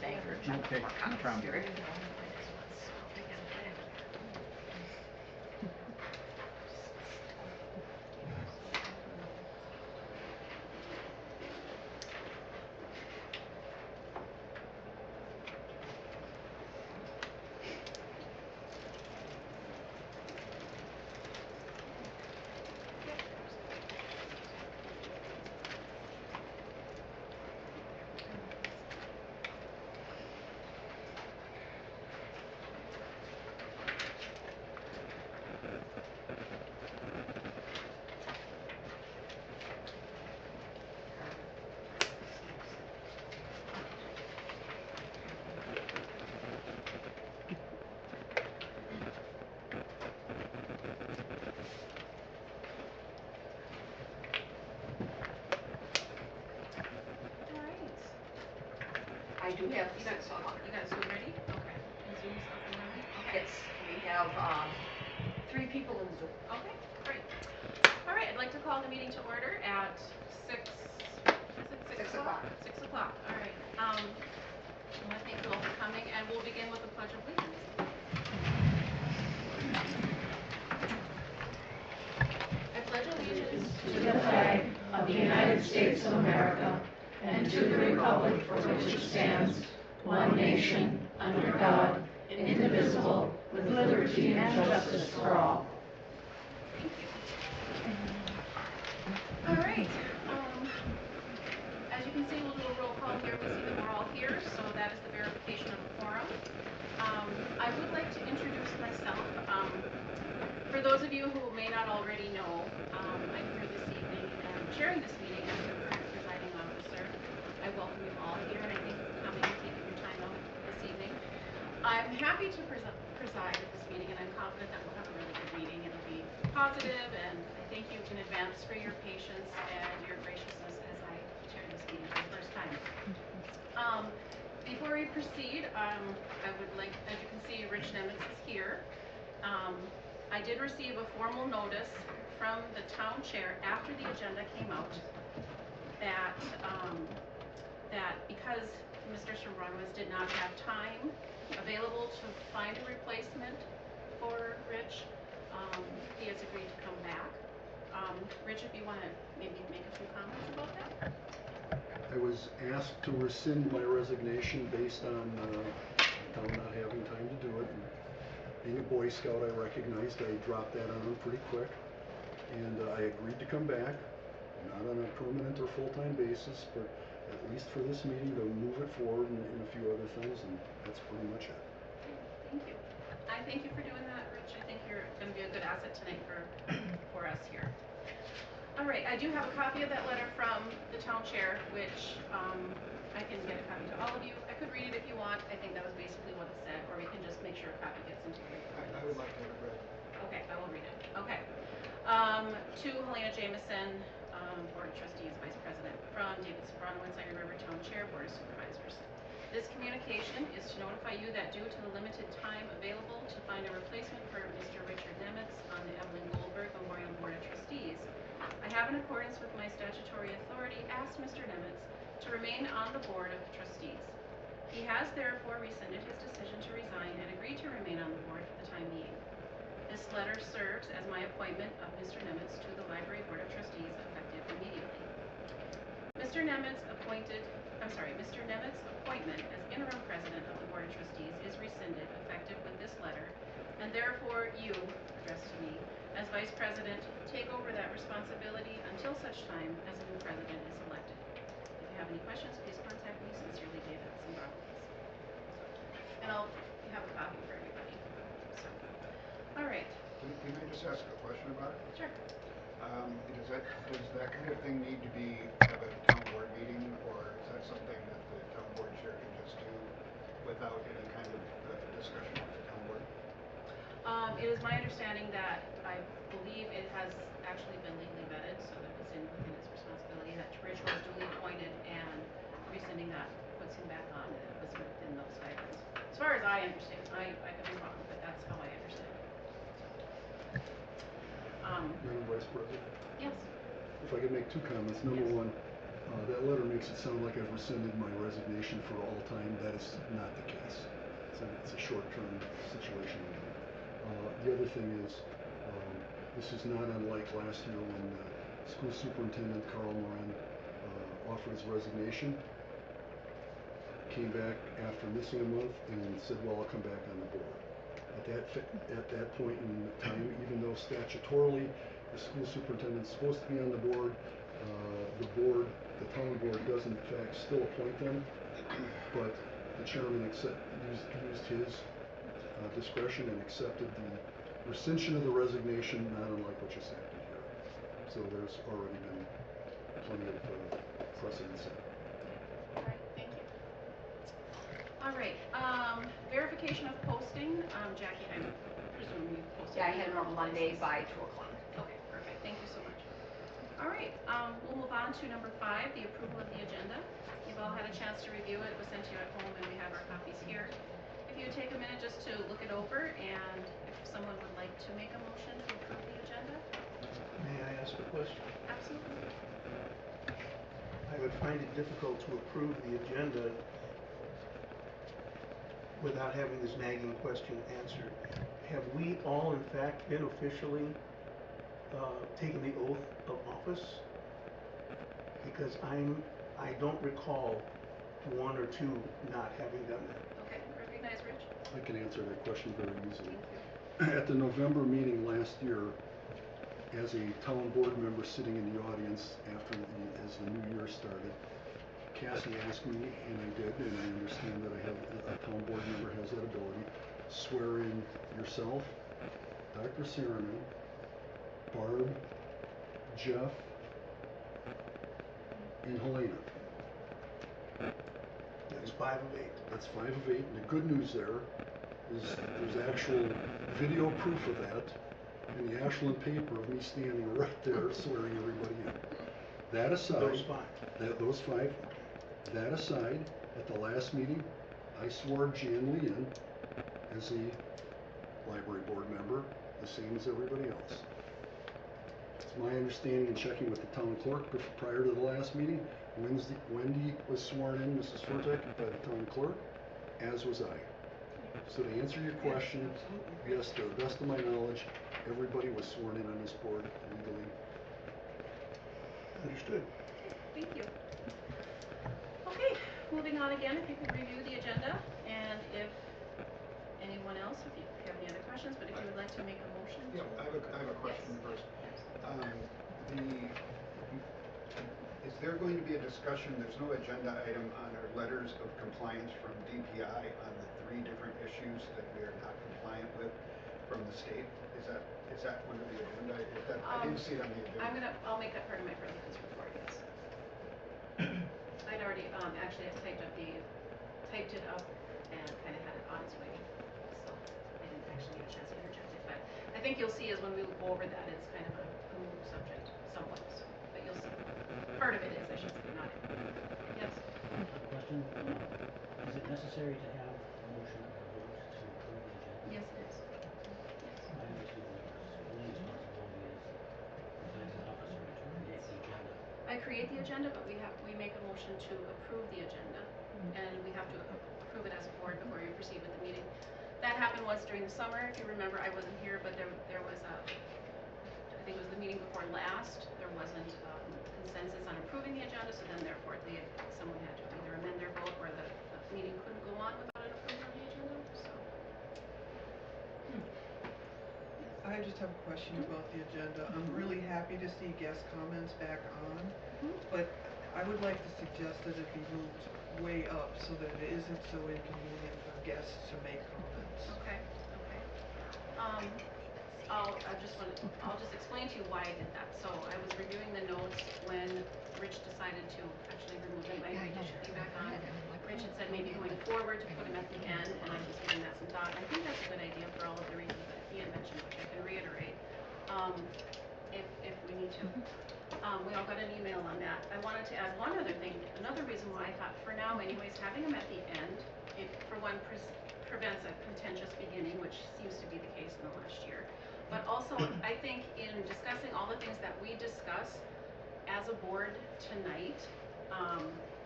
saying for Okay, more no comments. problem. Jerry? I do have You got Zoom ready? Okay. And Zoom's up and running? Okay. Yes, we have 3 people in Zoom. Okay, great. All right, I'd like to call the meeting to order at 6 o'clock? 6 o'clock, all right. I want to thank you all for coming, and we'll begin with the Pledge of Allegiance. I pledge allegiance to the flag of the United States of America and to the republic for which it stands, one nation, under God, indivisible, with liberty and justice for all. Thank you. All right. As you can see, we'll do a roll call here. We see that we're all here, so that is the verification of the quorum. I would like to introduce myself. For those of you who may not already know, I'm here this evening and chairing this meeting as the current presiding officer. I welcome you all here, and I thank you for coming and taking your time out this evening. I'm happy to preside at this meeting, and I'm confident that we'll have a really good meeting. It'll be positive, and I thank you in advance for your patience and your graciousness as I chair this meeting for the first time. Before we proceed, I would like, as you can see, Rich Nemitz is here. I did receive a formal notice from the town chair after the agenda came out that that because Mr. Shabronowitz did not have time available to find a replacement for Rich, he has agreed to come back. Rich, if you want to maybe make a few comments about that. I was asked to rescind my resignation based on not having time to do it. And being a Boy Scout, I recognized I dropped that on him pretty quick. And I agreed to come back, not on a permanent or full-time basis, but at least for this meeting to move it forward and a few other things, and that's pretty much it. Thank you. I thank you for doing that, Rich. I think you're going to be a good asset tonight for us here. All right, I do have a copy of that letter from the town chair, which I can get a copy to all of you. I could read it if you want. I think that was basically what it said, or we can just make sure a copy gets into the I would like to have it read. Okay, I will read it. Okay. To Helena Jameson, Board of Trustees, Vice President, from David Shabronowitz, Iron River Town Chair, Board of Supervisors. This communication is to notify you that due to the limited time available to find a replacement for Mr. Richard Nemitz on the Evelyn Goldberg Memorial Board of Trustees, I have, in accordance with my statutory authority, asked Mr. Nemitz to remain on the Board of Trustees. He has therefore rescinded his decision to resign and agreed to remain on the board for the time being. This letter serves as my appointment of Mr. Nemitz to the Library Board of Trustees effective immediately. Mr. Nemitz's appointment as interim president of the Board of Trustees is rescinded effective with this letter, and therefore you, addressed to me, as Vice President, take over that responsibility until such time as a new president is elected. If you have any questions, please contact me. Sincerely, David Shabronowitz. And I'll have a copy for everybody. So, all right. Can I just ask a question about it? Sure. Does that kind of thing need to be at a town board meeting, or is that something that the town board chair can just do without any kind of discussion with the town board? It is my understanding that I believe it has actually been legally vetted, so that it's within its responsibility that Rich was duly appointed, and rescinding that puts him back on. It was within those guidelines. As far as I understand, I could be wrong, but that's how I understand it. Madam Vice President? Yes. If I could make 2 comments. Number Yes. 1, That letter makes it sound like I've rescinded my resignation for all time. That is not the case. It's a short-term situation. The other thing is, this is not unlike last year when school superintendent Carl Moran offered his resignation, came back after missing a month and said, well, I'll come back on the board. At that point in time, even though statutorily the school superintendent is supposed to be on the board, the town board does in fact still appoint them, but the chairman used his discretion and accepted the rescission of the resignation, not unlike what you said here. So there's already been plenty of precedent set. All right, thank you. All right, verification of posting. Jackie, I presume you posted. Yeah, I had it on Monday places. by 2 o'clock. Okay, perfect. Thank you so much. All right, we'll move on to number 5, the approval of the agenda. You've all had a chance to review it. It was sent to you at home, and we have our copies here. If you would take a minute just to look it over, and if someone would like to make a motion to approve the agenda. May I ask a question? Absolutely. I would find it difficult to approve the agenda without having this nagging question answered. Have we all in fact been officially taken the oath of office? Because I don't recall one or two not having done that. Okay, recognize Rich. I can answer that question very easily. Thank you. At the November meeting last year, as a town board member sitting in the audience as the new year started, Cassie asked me, and I did, and I understand that a town board member has that ability, swear in yourself, Dr. Serna, Barb, Jeff, and Helena. That's 5 of 8. That's 5 of 8, and the good news there is there's actual video proof of that in the Ashland paper of me standing right there swearing everybody in. That aside, Those 5. that aside, at the last meeting, I swore Jan Lee in as a library board member, the same as everybody else. It's my understanding in checking with the town clerk prior to the last meeting, Wendy was sworn in, Mrs. Furtek, by the town clerk, as was I. So to answer your question, yes, to the best of my knowledge, everybody was sworn in on this board legally. Understood. Thank you. Okay, moving on again, if you could review the agenda, and if anyone else, if you have any other questions, but if you would like to make a motion. Yeah, I have a question first. Is there going to be a discussion, there's no agenda item on our letters of compliance from DPI on the 3 different issues that we are not compliant with from the state? Is that one of the agenda? I didn't see it on the agenda. I'll make that part of my president's report, yes. I'd already, actually I typed it up and kind of had it on its way, so I didn't actually get a chance to interject it, but I think you'll see as when we go over that, it's kind of a moot subject somewhat, so, but you'll see. Part of it is, I should say, not it. Yes? Question, is it necessary to have a motion or a vote to approve the agenda? Yes, it is. My understanding is the only responsibility is the finance officer to create the agenda. I create the agenda, but we make a motion to approve the agenda, and we have to approve it as a board before we proceed with the meeting. That happened once during the summer, if you remember, I wasn't here, but there was I think it was the meeting before last, there wasn't consensus on approving the agenda, so then therefore someone had to either amend their vote or the meeting couldn't go on without an approval of the agenda, so. I just have a question about the agenda. I'm really happy to see guest comments back on, but I would like to suggest that it be moved way up so that it isn't so inconvenient for guests to make comments. Okay. I'll just explain to you why I did that. So I was reviewing the notes when Rich decided to actually remove them. I should be back on. Rich had said maybe going forward to put them at the end, and I was giving that some thought. I think that's a good idea for all of the reasons that he had mentioned, which I can reiterate, if we need to. We all got an email on that. I wanted to add one other thing. Another reason why I thought, for now anyways, having them at the end, it for one prevents a contentious beginning, which seems to be the case in the last year. But also, I think in discussing all the things that we discuss as a board tonight,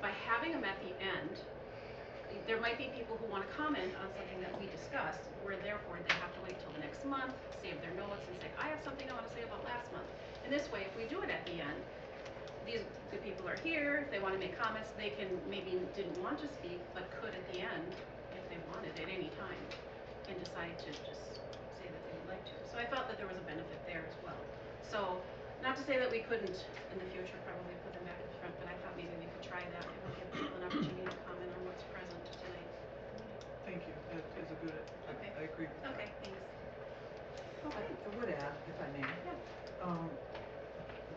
By having them at the end, there might be people who want to comment on something that we discussed, where therefore they have to wait till the next month, save their notes, and say, I have something I want to say about last month. And this way, if we do it at the end, these good people are here, if they want to make comments, they can, maybe didn't want to speak, but could at the end, if they wanted at any time, and decide to just say that they would like to. So I felt that there was a benefit there as well. So, not to say that we couldn't in the future probably put them back in front, but I thought maybe we could try that. It would give people an opportunity to comment on what's present tonight. Thank you, that is a good, Okay. I agree with that. Okay, thanks. I would add, if I may,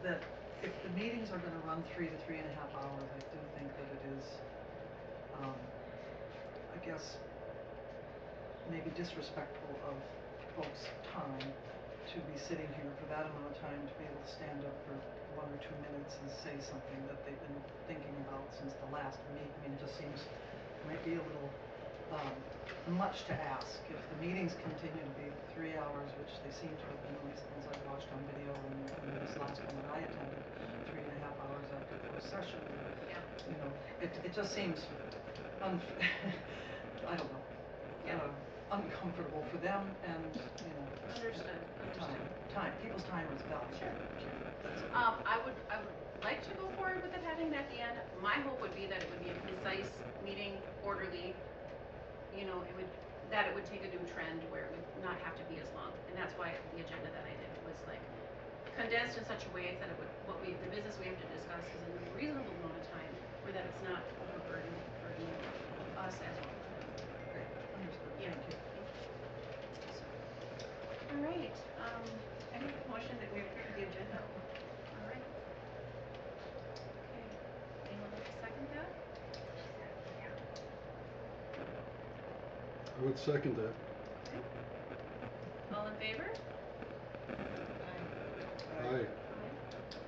that if the meetings are gonna run 3 to 3.5 hours, I do think that it is, I guess, maybe disrespectful of folks' time to be sitting here for that amount of time to be able to stand up for 1 or 2 minutes and say something that they've been thinking about since the last meeting. I mean, it just seems, might be a little, much to ask. If the meetings continue to be 3 hours, which they seem to have been, at least the ones I've watched on video, and this last one that I attended, 3.5 hours after closed session, Yeah. you know, it just seems I don't know, Yeah. uncomfortable for them, and, you know, Understood. time, people's time is valuable. Sure. That's it. I would like to go forward with it having it at the end. My hope would be that it would be a concise meeting, orderly, you know, that it would take a new trend where it would not have to be as long. And that's why the agenda that I did was like condensed in such a way that it would, the business we have to discuss is in a reasonable amount of time, or that it's not overburdening us as well. Great, understood, Yeah. thank you. All right, I make a motion that we approve the agenda. All right. Okay, anyone like to second that? I would second that. Okay. All in favor? Aye.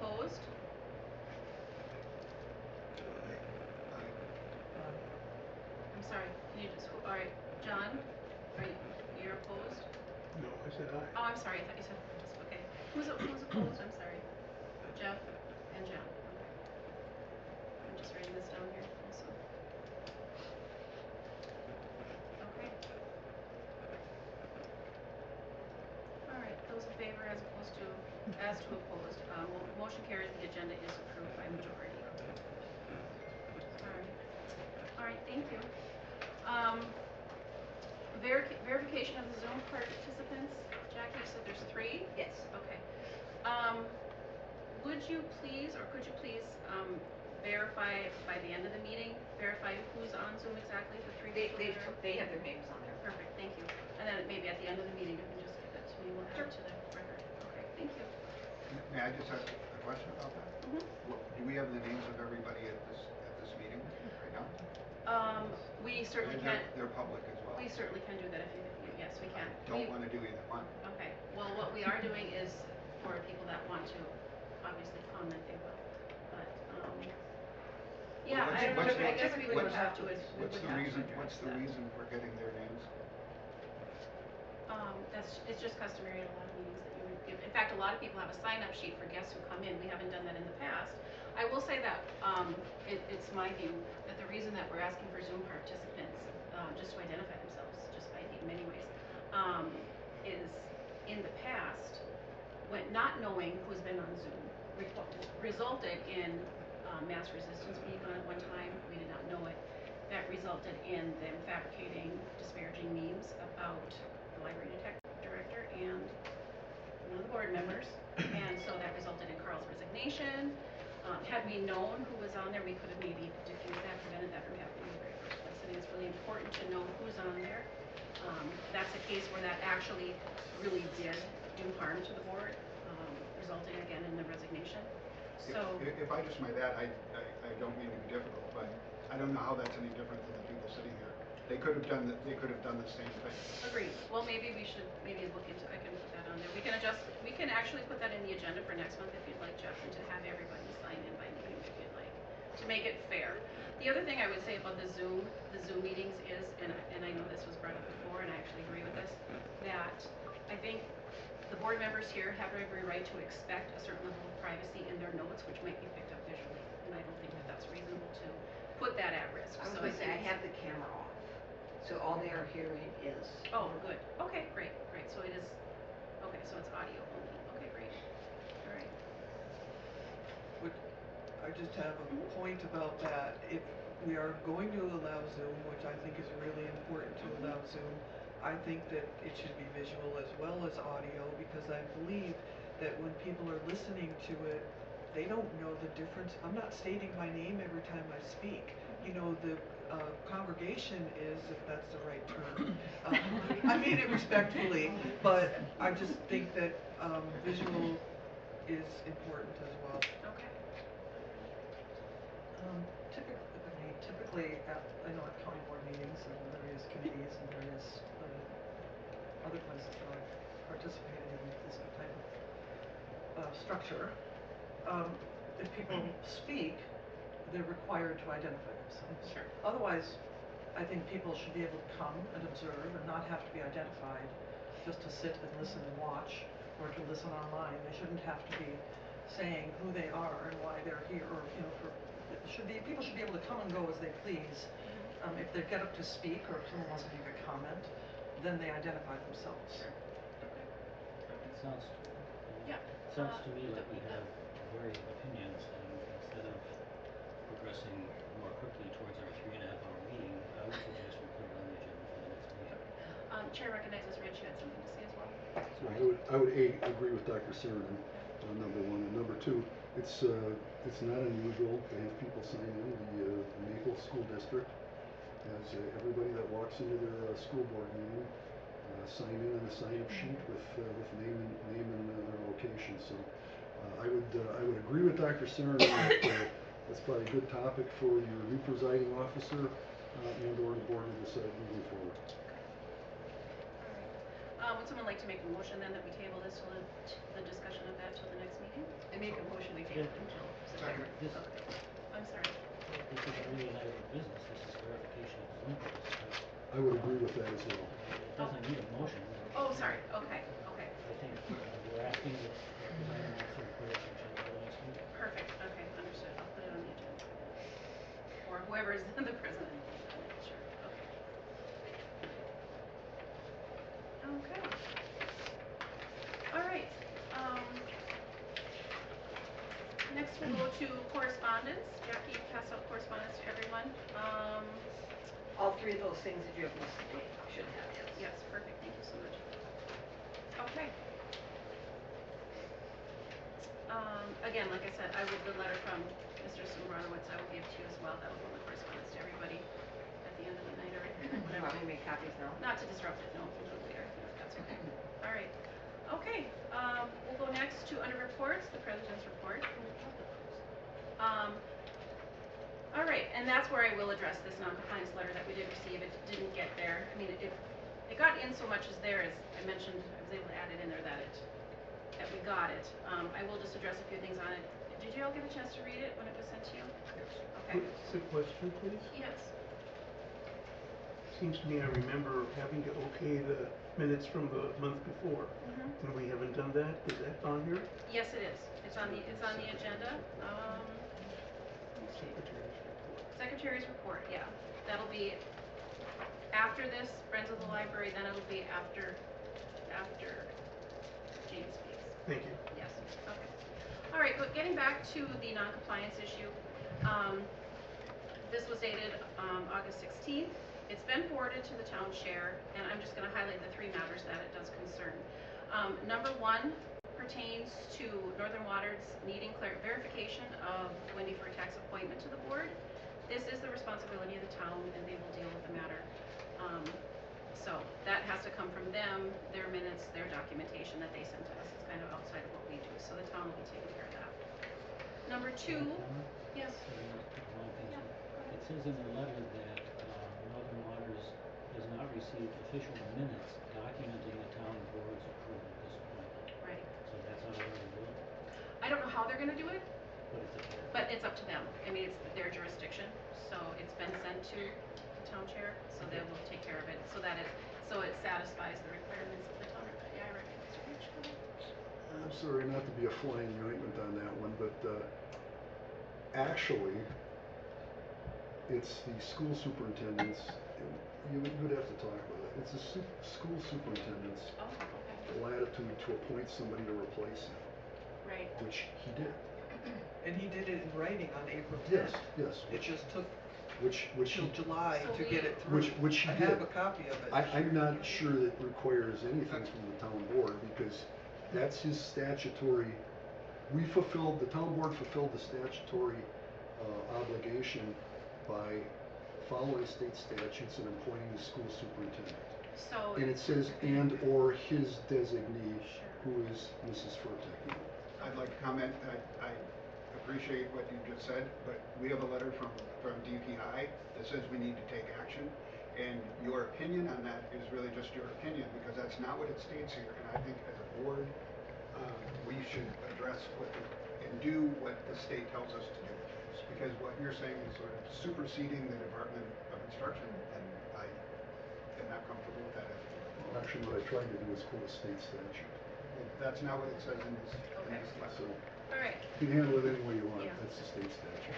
Opposed? I'm sorry, can you just, all right, John, you're opposed? No, I said aye. Oh, I'm sorry, I thought you said opposed, okay. Who's opposed, I'm sorry? Jeff and John, okay. I'm just writing this down here also. Okay. All right, those in favor as opposed to, as to opposed, motion carries, the agenda is approved by majority. All right, thank you. Verification of the Zoom participants. Jackie, you said there's 3? Yes. Okay. Would you please, or could you please, verify by the end of the meeting, verify who's on Zoom exactly, the 3 people that are? They have their names on there. Perfect, thank you. And then maybe at the end of the meeting, you can just give that to me, we'll add it to the record. Okay, thank you. May I just ask a question about that? Do we have the names of everybody at this meeting right now? We certainly And can, they're public as well. we certainly can do that if you, yes, we can. Don't want to do either one. Okay, well, what we are doing is for people that want to obviously comment, they will, but, yeah, Well, I don't know, what's I the- guess we would what's- have to, we What's would the have to reason, address what's the that. reason for getting their names? It's just customary at a lot of meetings that you would give, in fact, a lot of people have a sign-up sheet for guests who come in, we haven't done that in the past. I will say that, it's my view that the reason that we're asking for Zoom participants, just to identify themselves, just by name anyways, is in the past, when not knowing who's been on Zoom, resulted in, mass resistance being on at one time, we did not know it. That resulted in them fabricating disparaging memes about the library director and one of the board members, and so that resulted in Carl's resignation. Had we known who was on there, we could have maybe diffused that, prevented that from happening in the very first place. I think it's really important to know who's on there. That's a case where that actually really did do harm to the board, resulting again in the resignation. So, If I just might add, I don't mean to be difficult, but I don't know how that's any different than the people sitting here. They could have done the same thing. agreed. Well, maybe we should look into, I can put that on there. We can adjust, we can actually put that in the agenda for next month if you'd like, Jeff, and to have everybody sign in by name if you'd like, to make it fair. The other thing I would say about the Zoom meetings is, and I know this was brought up before, and I actually agree with this, that I think the board members here have every right to expect a certain level of privacy in their notes, which might be picked up visually, and I don't think that that's put that at risk, I was so gonna say, I think have the camera off, so all they are hearing is. Oh, good, okay, great, so it is, okay, so it's audio only, okay, great, all right. I just have a point about that. If we are going to allow Zoom, which I think is really important to allow Zoom, I think that it should be visual as well as audio, because I believe that when people are listening to it, they don't know the difference. I'm not stating my name every time I speak. You know, the congregation is, if that's the right term. I mean it respectfully, but I just think that visual is important as well. Okay. Typically, I know at county board meetings and various committees and various other places that I've participated in this type of structure, if people speak, they're required to identify themselves. Sure. Otherwise, I think people should be able to come and observe and not have to be identified, just to sit and listen and watch, or to listen online. They shouldn't have to be saying who they are and why they're here, or, you know, people should be able to come and go as they please. If they get up to speak, or if someone wants to make a comment, then they identify themselves. Sounds, Yeah. sounds to me like we have varying opinions, and instead of progressing more quickly towards our 3.5-hour meeting, I would suggest we put it on the agenda for the next meeting. Chair recognizes Rich, you had something to say as well? So I would agree with Dr. Saranen on number one. And number two, it's not unusual to have people sign in. The Maple School District has everybody that walks into their school board meeting sign in on a sign-up sheet with name and their location. So I would agree with Dr. Saranen that that's probably a good topic for your new presiding officer and/or the board to decide moving forward. Would someone like to make a motion then that we table this till the discussion of that till the next meeting? I make a motion, we table it until September. This, Okay. I'm sorry. this isn't really an item of business, this is verification of Zoom participants. I would agree with that as well. It doesn't need a motion. Oh, sorry, okay. I think we're asking the presiding officer to put it on the agenda for the next meeting. Perfect, okay, understood. I'll put it on the agenda. Or whoever is the president. Sure, okay. Okay. All right. Next we'll go to correspondence. Jackie, you passed out correspondence to everyone. All three of those things that you have listed, you should have, yes. Yes, perfect, thank you so much. Okay. Again, like I said, the letter from Mr. Sembranowitz I will give to you as well. That will go in the correspondence to everybody at the end of the night or You whatever. want me to make copies now? Not to disrupt it, no, we'll do it later. That's okay. All right. Okay, we'll go next to under reports, the president's report. All right, and that's where I will address this non-compliance letter that we did receive. It didn't get there. I mean, it got in so much as there, as I mentioned, I was able to add it in there that we got it. I will just address a few things on it. Did you all get a chance to read it when it was sent to you? Yes. Okay. Quick question, please. Yes. Seems to me I remember having to okay the minutes from the month before, Mm-hmm. and we haven't done that. Is that on here? Yes, it is. It's on the agenda. Secretary's report. Secretary's report, yeah. That'll be after this, Friends of the Library, then it'll be after James speaks. Thank you. Yes, okay. All right, but getting back to the non-compliance issue, this was dated August 16th. It's been forwarded to the town chair, and I'm just going to highlight the three matters that it does concern. Number one pertains to Northern Water's needing verification of Wendy for a tax appointment to the board. This is the responsibility of the town, and they will deal with the matter. So that has to come from them, their minutes, their documentation that they send to us. It's kind of outside of what we do, so the town will be taking care of that. Number two, yes. One thing, it says in the letter that Northern Waters does not receive official minutes documenting the town board's approval of this appointment. Right. So that's how they're going to do it, I don't know how they're going to do it, but it's up to them. but it's up to them. I mean, it's their jurisdiction, so it's been sent to the town chair, so they will take care of it, so it satisfies the requirements of the town. Yeah, I recognize. I'm sorry not to be a fly in the ointment on that one, but actually, it's the school superintendent's, you would have to talk about it. It's the school superintendent's Oh, okay, latitude to appoint somebody to replace him, right. which he did. And he did it in writing on April Yes, 10th. yes. It just took Which till he, July So to get we- it through. which he I did. have a copy of it. I'm not sure that requires anything from the town board, because that's his statutory, the town board fulfilled the statutory obligation by following state statutes and appointing the school superintendent. So. And it says, and/or his designee, Sure. who is Mrs. Furtek. I'd like to comment, I appreciate what you just said, but we have a letter from DPI that says we need to take action. And your opinion on that is really just your opinion, because that's not what it states here. And I think as a board, we should address and do what the state tells us to do. Because what you're saying is sort of superseding the Department of Instruction, and I am not comfortable with that. Actually, what I tried to do is quote a state statute. Well, that's not what it says in this Okay. So, letter. All right. you can handle it any way you want, Yeah. that's the state statute.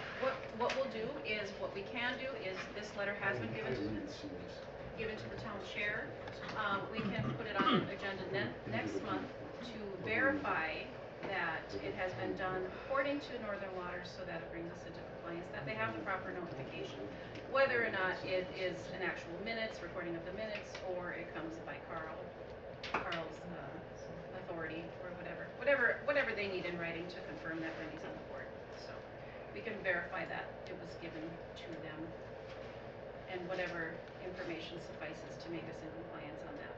What we'll do is, what we can do is, this letter has been I given didn't see this. to the town chair. We can put it on the agenda next month to verify that it has been done according to Northern Waters, so that it brings us into compliance, that they have the proper notification. Whether or not it is an actual minutes, recording of the minutes, or it comes by Carl's authority, or whatever they need in writing to confirm that Wendy's on the board. So we can verify that it was given to them, and whatever information suffices to make us in compliance on that.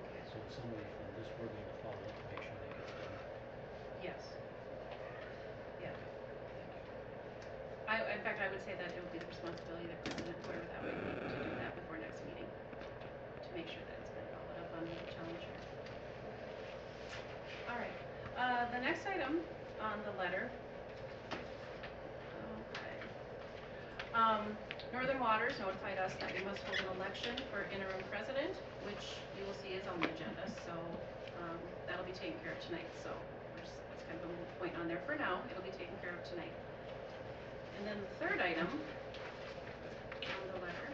Okay. So in some way from this, we're going to follow up to make sure that gets done. Yes. Yeah. In fact, I would say that it would be the responsibility of the president, whoever that would be, to do that before next meeting, to make sure that it's been followed up on the challenge chair. All right, the next item on the letter. Okay. Northern Waters notified us that we must hold an election for interim president, which you will see is on the agenda, so, that'll be taken care of tonight, so that's kind of a moot point on there for now. It'll be taken care of tonight. And then the third item on the letter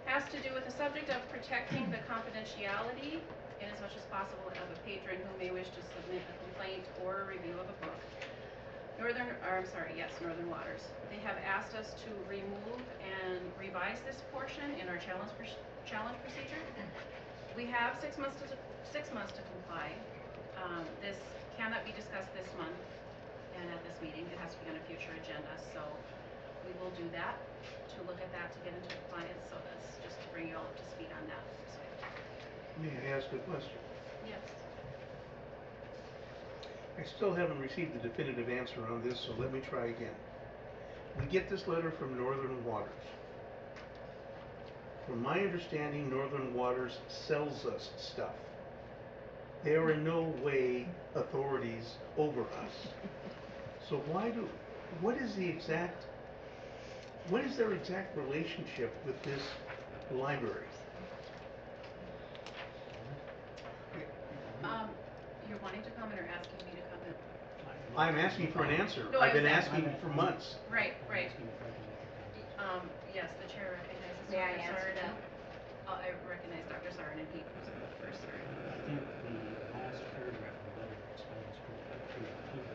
has to do with the subject of protecting the confidentiality in as much as possible of a patron who may wish to submit a complaint or a review of a book. Northern Waters. They have asked us to remove and revise this portion in our challenge procedure. We have 6 months to comply. This cannot be discussed this month and at this meeting. It has to be on a future agenda, so we will do that, to look at that, to get into compliance. So that's just to bring you all up to speed on that. So, May I ask a question? yes. I still haven't received a definitive answer on this, so let me try again. We get this letter from Northern Waters. From my understanding, Northern Waters sells us stuff. They are in no way authorities over us. So what is their exact relationship with this library? You're wanting to comment or asking me to comment? I'm asking for an answer. No, I I've been was asking for months. Right. Asking if I can make a comment. Yes, the chair recognizes May I Dr. answer Sarin. that? I recognize Dr. Sarin and Pete first, sorry. I think the last paragraph of the letter explains pretty clearly.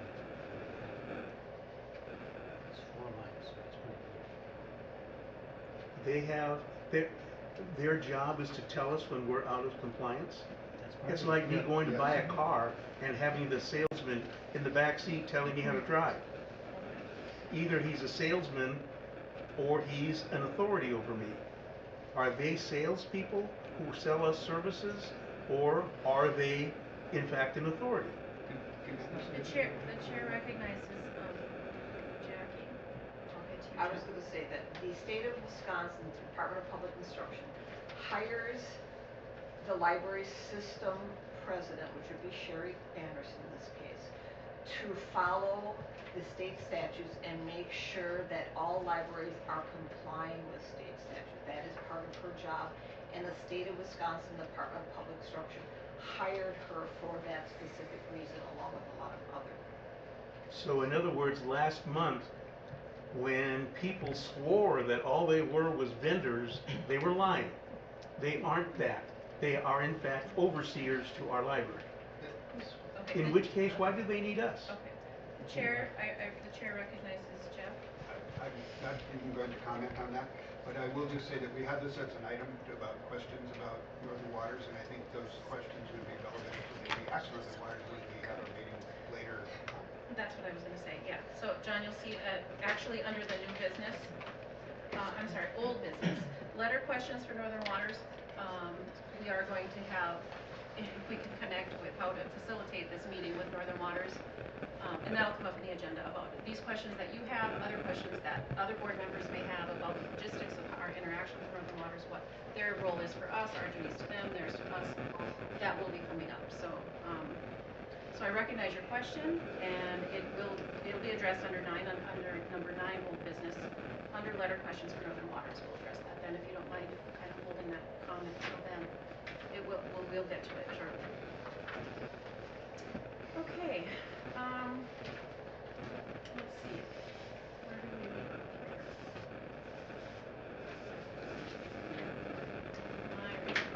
It's 4 lines, so it's pretty clear. They have, their job is to tell us when we're out of compliance. That's part It's of like it. me going to buy a car and having the salesman in the back seat telling me how to drive. Either he's a salesman or he's an authority over me. Are they salespeople who sell us services, or are they in fact an authority? The chair recognizes Jackie. I'll get to you. I was gonna say that the state of Wisconsin Department of Public Instruction hires the library system president, which would be Sherry Anderson in this case, to follow the state statutes and make sure that all libraries are complying with state statutes. That is part of her job, and the state of Wisconsin Department of Public Instruction hired her for that specific reason, along with a lot of other. So in other words, last month, when people swore that all they were was vendors, they were lying. They aren't that. They are in fact overseers to our library. Okay. In which case, why do they need us? Okay. The chair, the chair recognizes Jeff. I'm not even going to comment on that, but I will just say that we have this as an item about questions about Northern Waters, and I think those questions would be relevant to maybe ask Northern Waters when we have a meeting later. That's what I was gonna say, yeah. So, John, you'll see, actually, under the new business, I'm sorry, old business, letter questions for Northern Waters, we are going to have, if we can connect with how to facilitate this meeting with Northern Waters, and that'll come up in the agenda about these questions that you have, other questions that other board members may have about the logistics of our interaction with Northern Waters, what their role is for us, our duties to them, theirs to us. That will be coming up. So I recognize your question, and it'll be addressed under under number 9, old business, under letter questions for Northern Waters. We'll address that then, if you don't mind kind of holding that comment until then. We'll get to it shortly. Okay. Let's see. Where do we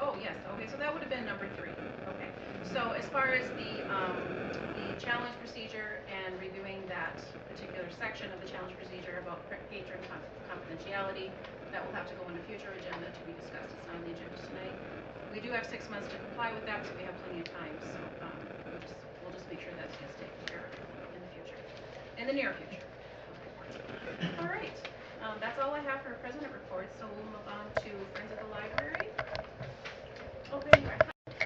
Oh, yes. Okay, so that would have been number 3. Okay. So as far as the challenge procedure and reviewing that particular section of the challenge procedure about patron confidentiality, that will have to go on a future agenda to be discussed. It's not on the agenda tonight. We do have 6 months to comply with that, so we have plenty of time. So we'll just make sure that gets taken care of in the future, in the near future. All right. That's all I have for president reports. So we'll move on to Friends of the Library. Okay.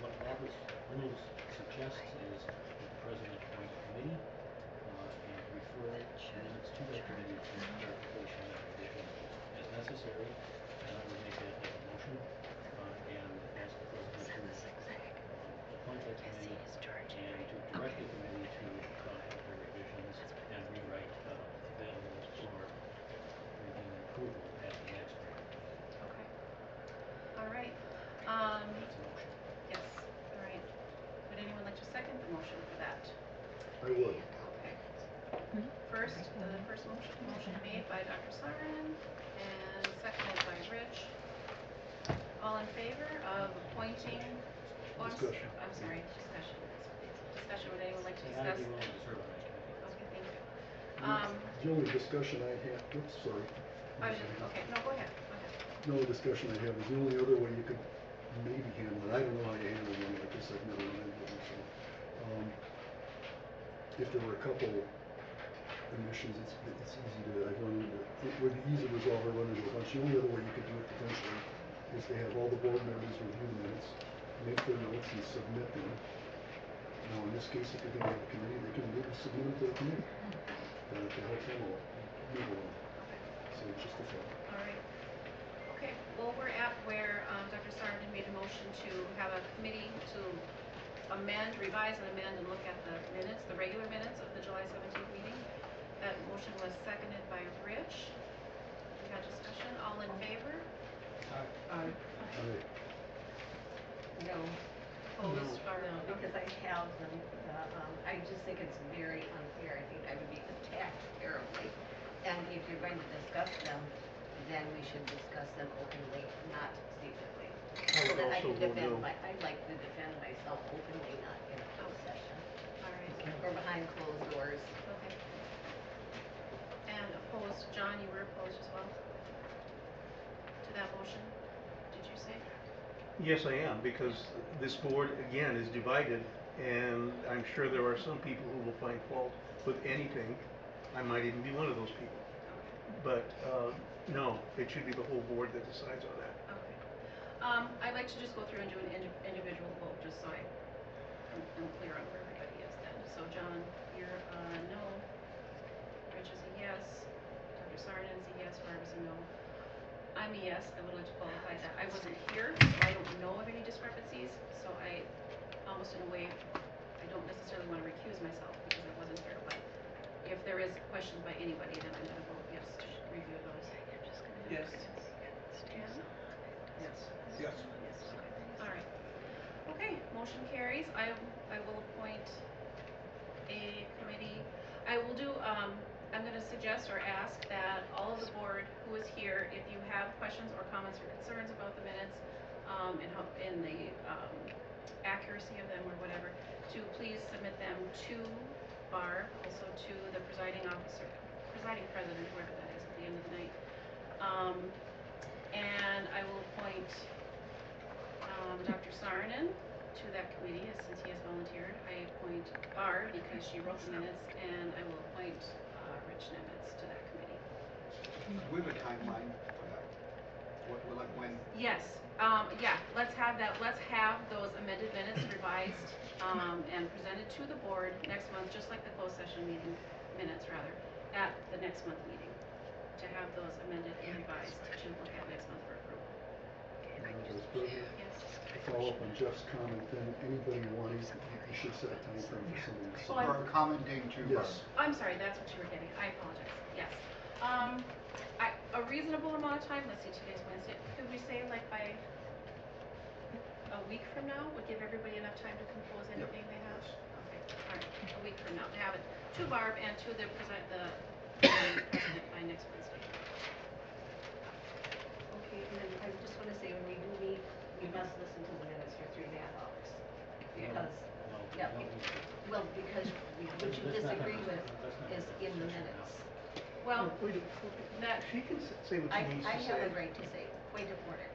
What Robert's rules suggests is that the president appoint a committee and refer minutes to that committee for clarification and revision as necessary. And I would make that as a motion and ask the president to appoint that committee and to direct the committee to have their revisions and rewrite available for review and approval at the next meeting. Okay. All right. That's a motion. Yes. All right. Would anyone like to second the motion for that? I would. Okay. First, the first motion made by Dr. Sarin and seconded by Rich. All in favor of appointing? Discussion. I'm sorry, discussion. Discussion. Would anyone like to And I'd discuss? be willing to serve on that committee. Okay, thank you. The only discussion I have, oops, sorry. Okay, no, go ahead. Go ahead. No discussion I have is the only other way you could maybe handle it. I don't know how you handle one like this. I've never run into it. So, if there were a couple admissions, it's easy to, I've run into, it would be easy to resolve. I run into a bunch. The only other way you could do it potentially is to have all the board members review the minutes, make their notes and submit them. Now, in this case, if you're going to have a committee, they can submit them to the committee to help them all move along. So it's just a thought. All right. Okay, well, we're at where Dr. Sarandon made a motion to have a committee to revise and amend and look at the minutes, the regular minutes of the July 17th meeting. That motion was seconded by Rich. We got discussion. All in favor? Aye. No, Opposed? Or no, because I have them, I just think it's very unfair. I think I would be attacked terribly. And if you're going to discuss them, then we should discuss them openly, not secretly. I would So that I also can vote defend no. I'd like to defend myself openly, not in a closed session, All right. or behind closed doors. Okay. And opposed, John, you were opposed as well to that motion, did you say? Yes, I am, because this board, again, is divided, and I'm sure there are some people who will find fault with anything. I might even be one of those people. But, no, it should be the whole board that decides on that. Okay. I'd like to just go through and do an individual vote, just so I'm clear on where everybody is then. So John, you're a no. Rich is a yes. Dr. Sarnen's a yes. Barbara's a no. I'm a yes. I would like to qualify that. I wasn't here, so I don't know of any discrepancies. So I, almost in a way, I don't necessarily want to recuse myself because I wasn't here. But if there is questions by anybody, then I'm going to vote yes to review those. Yes. Yes. Yes. All right. Okay, motion carries. I will appoint a committee. I will do, I'm gonna suggest or ask that all of the board who is here, if you have questions or comments or concerns about the minutes, and the accuracy of them or whatever, to please submit them to Barb, also to the presiding president, whoever that is at the end of the night. And I will appoint Dr. Saarinen to that committee, since he has volunteered. I appoint Barb because she wrote the minutes, and I will appoint Rich Nemitz to that committee. Do we have a timeline for that? When? Yes, yeah, let's have those amended minutes revised, and presented to the board next month, just like the closed session meeting minutes, rather, at the next month meeting, to have those amended and revised to look at next month for approval. Madam Vice President, Yes. to follow up on Jeff's comment, then anybody wanting, you should set a time frame for somebody to Well, Or commenting to Yes. I'm sorry, that's what you were getting. I apologize. Yes. A reasonable amount of time, let's see, today's Wednesday. Could we say like by a week from now would give everybody enough time to compose anything they have? Okay, all right, a week from now to have it to Barb and to the president by next Wednesday. Okay, and then I just wanna say, when we do meet, we must listen to the minutes for 3.5 hours. Because, No, we yeah, don't need to. well, because what you That's not disagree gonna- with that's not is gonna in the discussion now. minutes. Well, Wait, that, she can say what she needs to I say. have a right to say, point of order.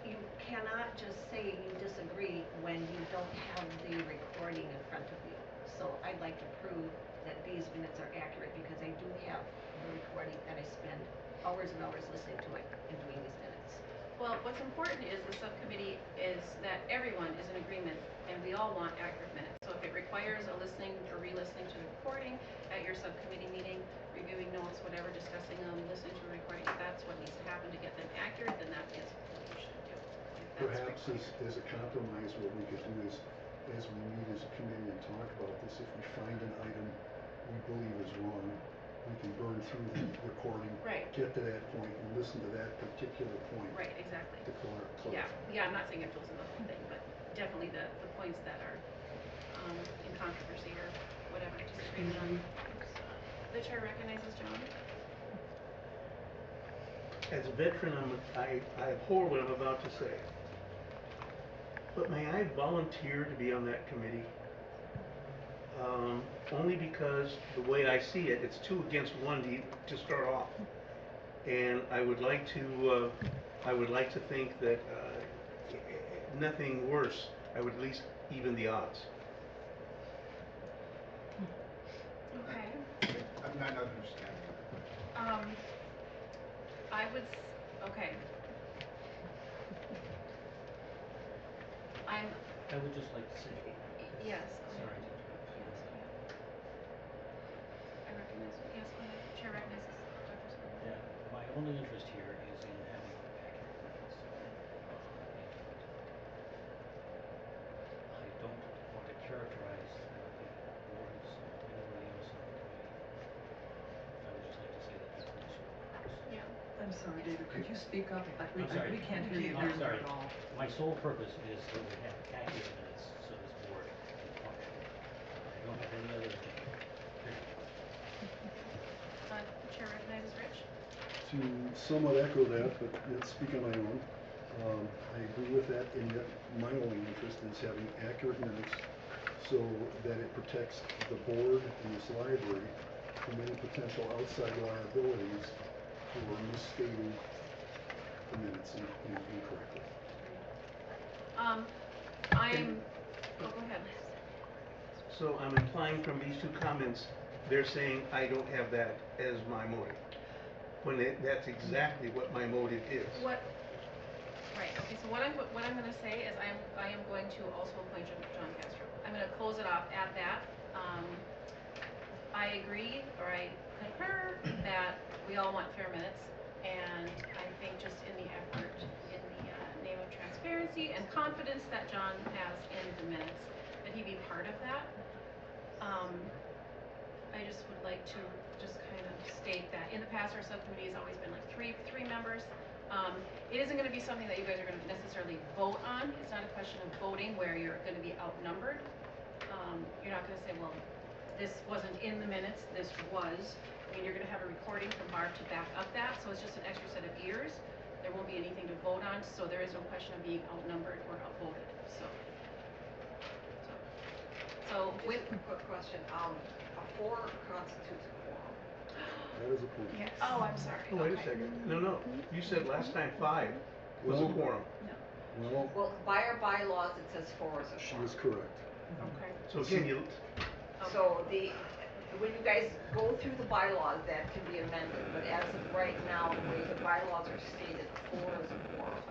You cannot just say you disagree when you don't have the recording in front of you. So I'd like to prove that these minutes are accurate because I do have the recording and I spend hours and hours listening to it and doing these minutes. well, what's important is the subcommittee is that everyone is in agreement and we all want accurate minutes. So if it requires a listening or re-listening to the recording at your subcommittee meeting, reviewing notes, whatever, discussing them, listening to the recording, if that's what needs to happen to get them accurate, then that is what you should do. If that's Perhaps required. as a compromise, what we could do is, as we meet as a committee and talk about this, if we find an item we believe is wrong, we can burn through the recording, Right. get to that point, and listen to that particular point. Right, exactly. To clarify. Yeah, I'm not saying it goes in the whole thing, but definitely the points that are in controversy or whatever, disagreement on. The chair recognizes John. As a veteran, I abhor what I'm about to say. But may I volunteer to be on that committee? Only because the way I see it, it's 2 against 1 to start off. And I would like to think that nothing worse, I would at least even the odds. Okay. I'm not understanding. I would, okay. I would just like to say, Yes. sorry. Yes. I recognize, yes, go ahead. Chair recognizes Dr. Sawyer. Yeah, my only interest here is in having accurate minutes. I don't want to characterize the boards or anybody else on the committee. I would just like to say that that's my sole purpose. Yeah. I'm sorry, David, could you speak up? I'm sorry. We can't hear you I'm very sorry. well at all. My sole purpose is that we have accurate minutes so this board can function. I don't have any other agenda. Chair recognizes Rich. To somewhat echo that, but yet speak on my own, I agree with that, and yet my only interest is having accurate minutes so that it protects the board and this library from any potential outside liabilities for misstating the minutes incorrectly. Go ahead. So I'm implying from these 2 comments, they're saying I don't have that as my motive. When that's exactly what my motive is. Right, okay, so what I'm gonna say is I am going to also appoint John Castro. I'm gonna close it off at that. I agree, or I concur, that we all want fair minutes, and I think just in the effort, in the name of transparency and confidence that John has in the minutes, that he be part of that. I just would like to just kind of state that in the past, our subcommittee has always been like three members. It isn't gonna be something that you guys are gonna necessarily vote on. It's not a question of voting where you're gonna be outnumbered. You're not gonna say, well, this wasn't in the minutes, this was, and you're gonna have a recording from Barb to back up that, so it's just an extra set of ears. There won't be anything to vote on, so there is no question of being outnumbered or outvoted, so with, Just a quick question, a 4 constitutes a quorum. That is a point. yes. Oh, I'm sorry. Oh, wait a Okay. second, no, you said last time 5 was a Well- quorum, Well, Well, by our bylaws, it says 4 is a she quorum. is correct. Okay. so again, you, So when you guys go through the bylaws, that can be amended, but as of right now, the way the bylaws are stated, 4 is a quorum.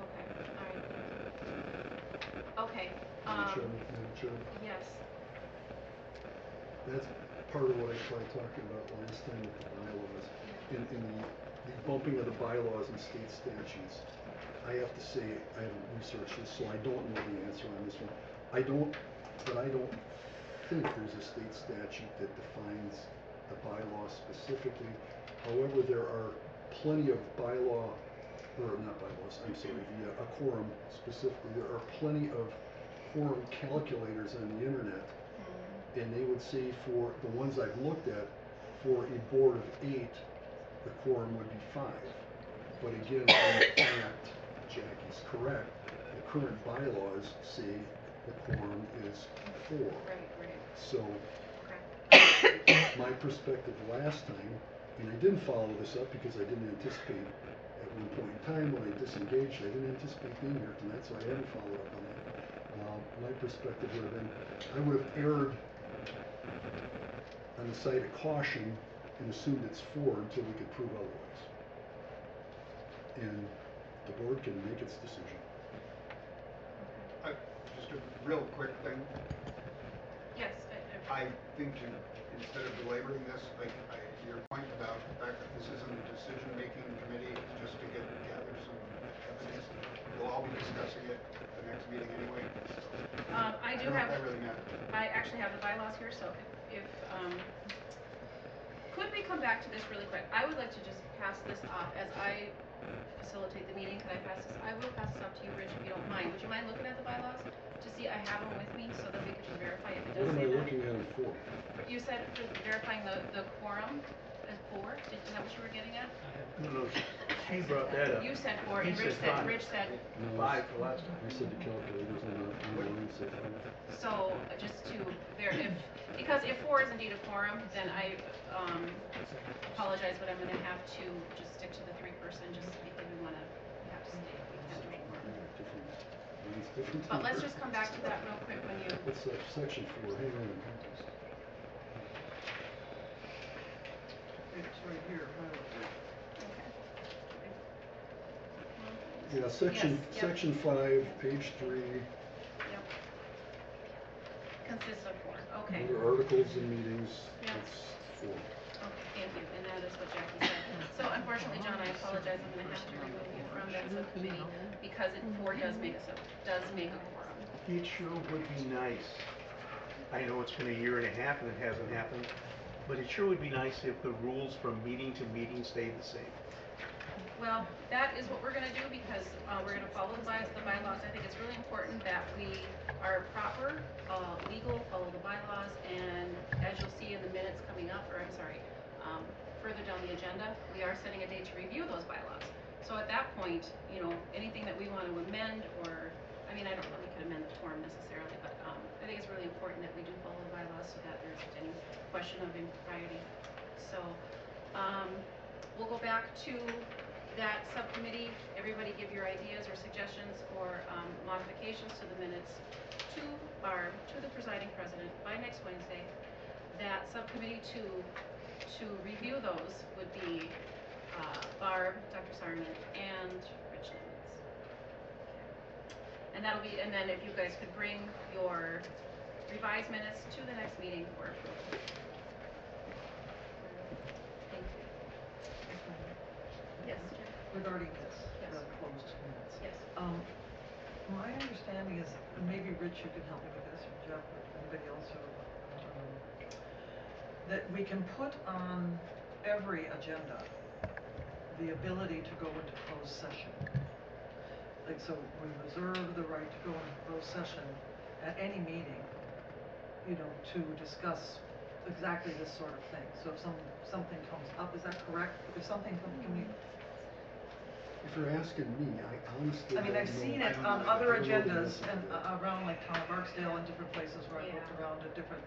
Okay, all right. Okay, Madam Chairman, yes, that's part of what I tried talking about last time with the bylaws. In the bumping of the bylaws and state statutes, I have to say, I haven't researched this, so I don't know the answer on this one. I don't think there's a state statute that defines the bylaw specifically. However, there are plenty of a quorum specifically, there are plenty of quorum calculators on the internet. And they would say for the ones I've looked at, for a board of 8, the quorum would be 5. But again, in fact, Jackie's correct, the current bylaws say the quorum is 4. right, So okay. my perspective last time, and I didn't follow this up because I didn't anticipate at one point in time when I disengaged, I didn't anticipate being here tonight, so I haven't followed up on that. My perspective would have been, I would have erred on the side of caution and assumed it's 4 until we could prove otherwise. And the board can make its decision. Just a real quick thing. Yes, I think instead of belaboring this, your point about the fact that this isn't a decision-making committee, just to gather some evidence. We'll all be discussing it at the next meeting anyway. I do don't know have, if that really matters. I actually have the bylaws here, so if, could we come back to this really quick? I would like to just pass this off as I facilitate the meeting. Can I pass this? I will pass this off to you, Rich, if you don't mind. Would you mind looking at the bylaws to see I have them with me so that we could just verify if it What does am say I that? looking at them for? You said for verifying the quorum as 4? Is that what you were getting at? no, she brought that up. You said 4, He and Rich said said, 5. Rich said, No, 5 for last time. I said the calculators on the line said 5. so just to, because if 4 is indeed a quorum, then I apologize, but I'm going to have to just stick to the 3-person, just because we have to stay, we can't do more. Mine's different. But let's just come back to that real quick when you, What's section 4? Hang on. It's right here, highlighted. Yeah, section, Yes, yep. section 5, page 3, yep. Consists of 4, okay. under articles and meetings, Yeah. it's 4. Okay, thank you, and that is what Jackie said. So unfortunately, John, I apologize, I'm gonna have to remove you from that subcommittee because 4 does make a quorum. It sure would be nice. I know it's been a year and a half and it hasn't happened, but it sure would be nice if the rules from meeting to meeting stayed the same. Well, that is what we're gonna do because we're gonna follow the bylaws. I think it's really important that we are proper, legal, follow the bylaws, and as you'll see in the minutes coming up, or I'm sorry, further down the agenda, we are setting a date to review those bylaws. So at that point, anything that we want to amend or, I don't know that we could amend the form necessarily, but I think it's really important that we do follow the bylaws so that there isn't any question of impropriety. So, we'll go back to that subcommittee. Everybody give your ideas or suggestions or modifications to the minutes to Barb, to the presiding president by next Wednesday. That subcommittee to review those would be Barb, Dr. Sarman, and Rich Nimitz. And that'll be, and then if you guys could bring your revised minutes to the next meeting for approval. Thank you. Yes, Jen? Regarding this, Yes. the closed minutes. Yes. My understanding is, and maybe Rich, you can help me with this, or Jeff, or anybody else who, that we can put on every agenda the ability to go into closed session. Like, so we reserve the right to go into closed session at any meeting, to discuss exactly this sort of thing. So if something comes up, is that correct? If something can we, If you're asking me, I honestly I mean, don't I've know. seen I it don't on know other either. I don't know the agendas and message. around like Town of Barksdale and different places where I've looked Yeah. around at different,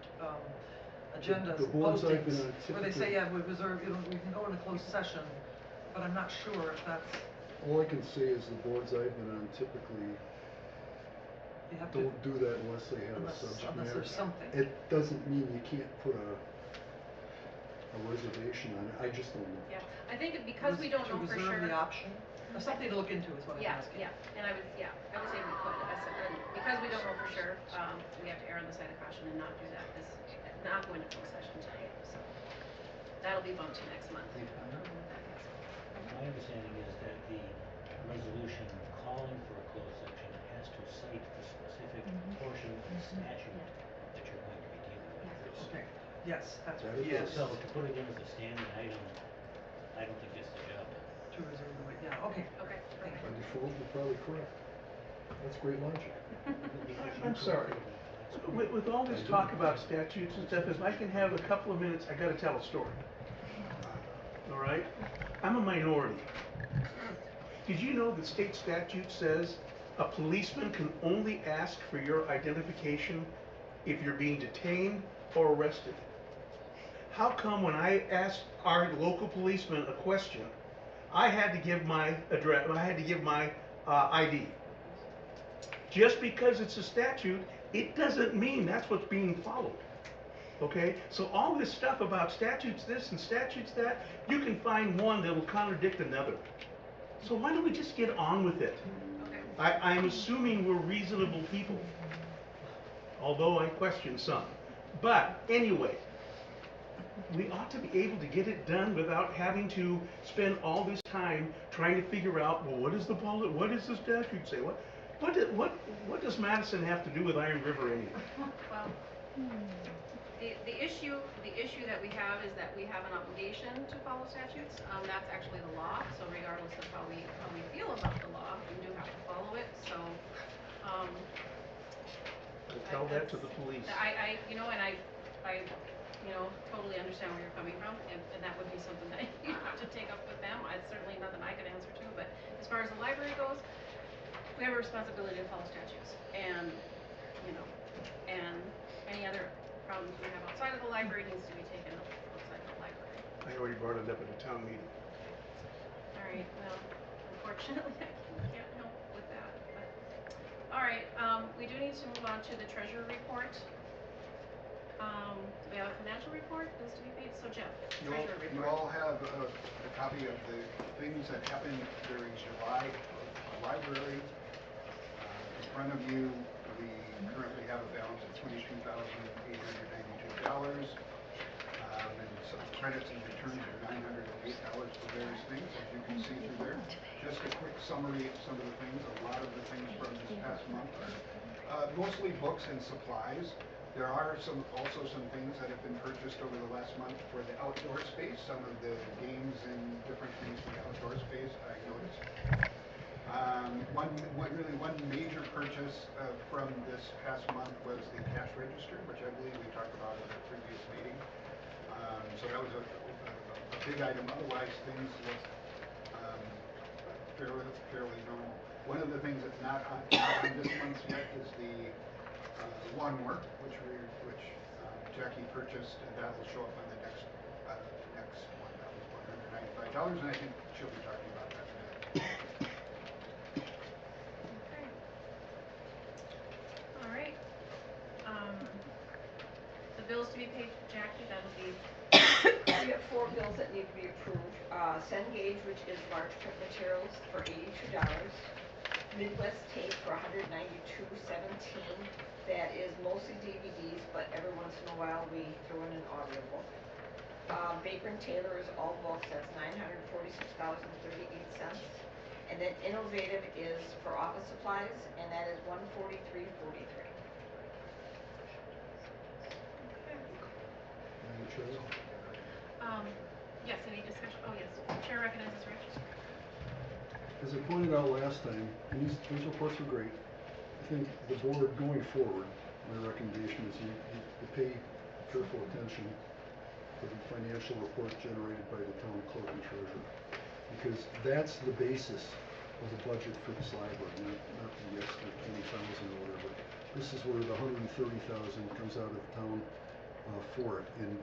agendas, the boards I've been postings, on where they say, typically- yeah, we reserve, we can go in a closed session, but I'm not sure if that's, All I can say is the boards I've been on typically you have to, don't do that unless they have a unless subject there's matter. something. It doesn't mean you can't put a reservation on it, I just don't know. Yeah, I think because we don't know for To sure. reserve the option, or something to look into is what I'm Yeah, asking. yeah, and I would say we could, I said, because we don't know for sure, we have to err on the side of caution and not do that not go into closed session tonight, so. That'll be bumped to next month. My understanding is that the resolution calling for a closed section has to cite the specific portion of the statute that you're going to be dealing with. Okay, yes, that's That right, it yes. is. So to put it in as a standing item, I don't think gets the job done. To reserve the right, yeah, okay. Okay, Thank By you. default, you're probably correct. That's great logic. I'm sorry. With all this talk about statutes and stuff, if I can have a couple of minutes, I gotta tell a story. All right? I'm a minority. Did you know the state statute says a policeman can only ask for your identification if you're being detained or arrested? How come when I asked our local policeman a question, I had to give my address, I had to give my ID? Just because it's a statute, it doesn't mean that's what's being followed. Okay? So all this stuff about statutes this and statutes that, you can find one that will contradict another. So why don't we just get on with it? okay. I'm assuming we're reasonable people, although I question some. But anyway, we ought to be able to get it done without having to spend all this time trying to figure out, well, what does the statute say? What does Madison have to do with Iron River anyway? Well, the issue that we have is that we have an obligation to follow statutes. That's actually the law, so regardless of how we feel about the law, we do have to follow it, so, Tell that to the police. I totally understand where you're coming from, and that would be something that you have to take up with them. It's certainly nothing I could answer to, but as far as the library goes, we have a responsibility to follow statutes, and, and any other problems we have outside of the library needs to be taken up outside of the library. I already brought it up at the town meeting. All right, well, unfortunately, I can't help with that, but, all right, we do need to move on to the treasurer report. Do we have a financial report, bills to be paid? So Jeff, treasurer report. You all have a copy of the things that happened during July of the library. In front of you, we currently have a balance of $22,892. And some credits and returns of $908 for various things, as you can see through there. Just a quick summary of some of the things. A lot of the things from this past month are mostly books and supplies. There are also some things that have been purchased over the last month for the outdoor space, some of the games and different things for the outdoor space, I noticed. One major purchase from this past month was the cash register, which I believe we talked about in the previous meeting. So that was a big item. Otherwise, things look fairly normal. One of the things that's not on this month's yet is the lawnmower, which Jackie purchased, and that will show up on the next one. That was $195, and I think she'll be talking about that in a minute. Okay. All right. The bills to be paid, Jackie, that'll be, We have 4 bills that need to be approved. Cengage, which is large print materials, for $82. Midwest Tape for $192.17. That is mostly DVDs, but every once in a while we throw in an audiobook. Baker & Taylor is all books, that's $946.38. And then Innovative is for office supplies, and that is $143.43. Madam Chair? yes, any discussion? Oh, yes, Chair recognizes Rich. As I pointed out last time, and these reports are great. I think the board going forward, my recommendation is you pay careful attention to the financial reports generated by the town clerk and treasurer. Because that's the basis of the budget for this library, not the extra 20,000 or whatever. This is where the 130,000 comes out of the town for it. And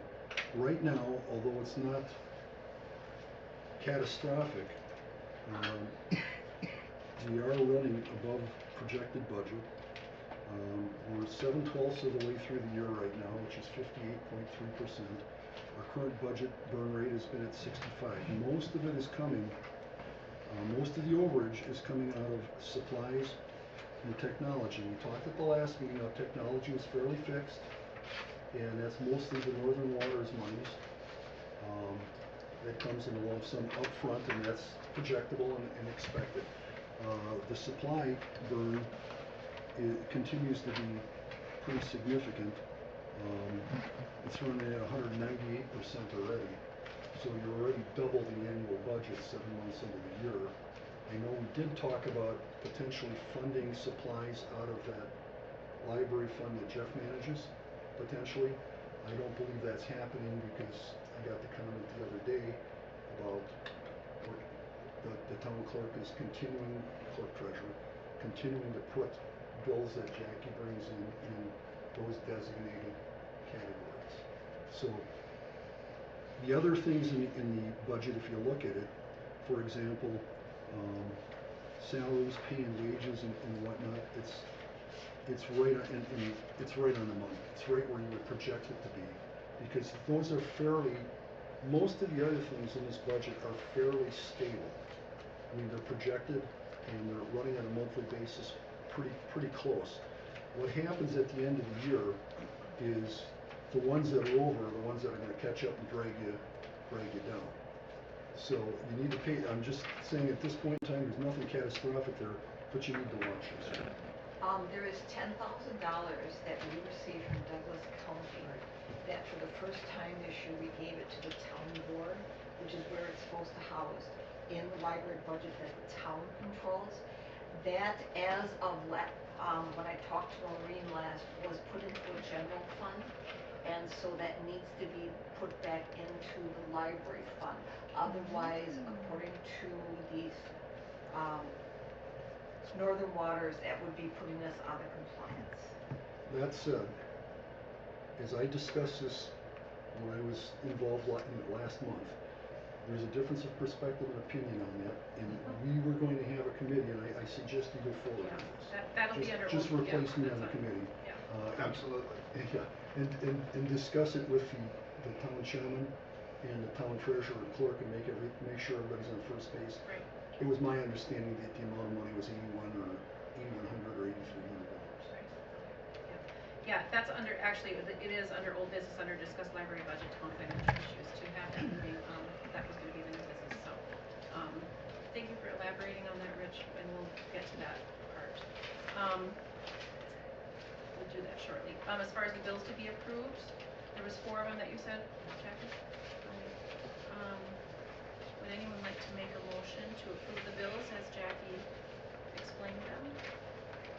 right now, although it's not catastrophic, we are running above projected budget. We're 7/12 of the way through the year right now, which is 58.3%. Our current budget burn rate has been at 65. Most of it is coming, most of the overage is coming out of supplies and technology. We talked at the last meeting how technology was fairly fixed, and that's mostly the Northern Waters monies. That comes in a lump sum upfront, and that's projectable and expected. The supply burn continues to be pretty significant. It's running at 198% already. So you're already double the annual budget 7 months into the year. I know we did talk about potentially funding supplies out of that library fund that Jeff manages, potentially. I don't believe that's happening because I got the comment the other day about the town clerk is continuing, clerk treasurer, continuing to put bills that Jackie brings in those designated categories. So the other things in the budget, if you look at it, for example, salaries, pay and wages and whatnot, it's right on, and it's right on the money. It's right where you would project it to be, because those are fairly, most of the other things in this budget are fairly stable. I mean, they're projected and they're running on a monthly basis pretty close. What happens at the end of the year is the ones that are over are the ones that are going to catch up and drag you down. So you need to pay. I'm just saying at this point in time, there's nothing catastrophic there, but you need to watch this. There is $10,000 that we received from Douglas County that for the first time this year we gave it to the town board, which is where it's supposed to house in the library budget that the town controls. That as of when I talked to Maureen last, was put into a general fund, and so that needs to be put back into the library fund. Otherwise, according to these Northern Waters, that would be putting us out of compliance. That said, as I discussed this when I was involved last month, there's a difference of perspective and opinion on that, and we were going to have a committee, and I suggest you go forward with this. That'll be under Just old- replace yeah, me on that's the fine. committee. Yeah. Absolutely. Yeah, and discuss it with the town chairman and the town treasurer and clerk, and make sure everybody's on first base. Right. It was my understanding that the amount of money was $8,100 or $8,300. Right. Yeah, that's under, actually, it is under old business, under discussed library budget, town financial issues, to have that meeting, that was gonna be the new business, so. Thank you for elaborating on that, Rich, and we'll get to that part. We'll do that shortly. As far as the bills to be approved, there was 4 of them that you said, Jackie? Would anyone like to make a motion to approve the bills as Jackie explained them?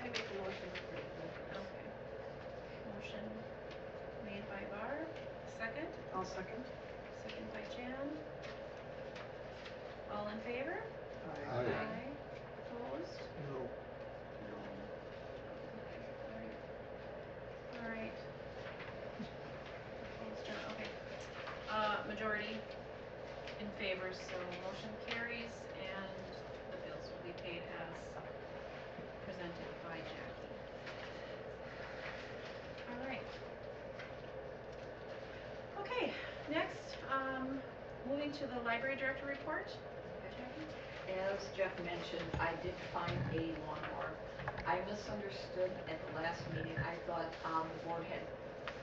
I make a motion to approve. Okay. Motion made by Barb, second? I'll second. Second by Jan. All in favor? Aye. Opposed? No. No. Okay, all right. Opposed, okay. Majority in favor, so motion carries, and the bills will be paid as presented by Jackie. All right. Okay, next, moving to the library director report. Jackie? As Jeff mentioned, I did find a lawnmower. I misunderstood at the last meeting. I thought the board had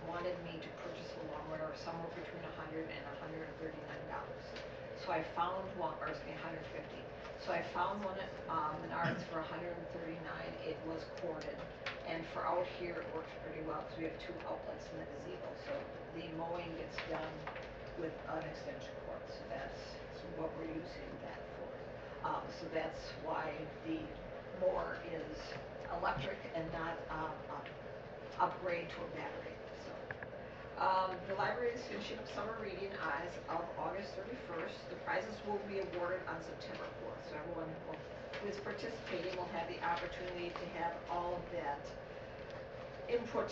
wanted me to purchase a lawnmower somewhere between $100 and $139. So I found one, or excuse me, $150. So I found one at Menards for $139. It was corded, and for out here it works pretty well because we have 2 outlets in the gazebo. So the mowing gets done with an extension cord. So that's what we're using that for. So that's why the mower is electric and not upgrade to a battery. So The library is finishing up summer reading as of August 31st. The prizes will be awarded on September 4th, so everyone who is participating will have the opportunity to have all of that input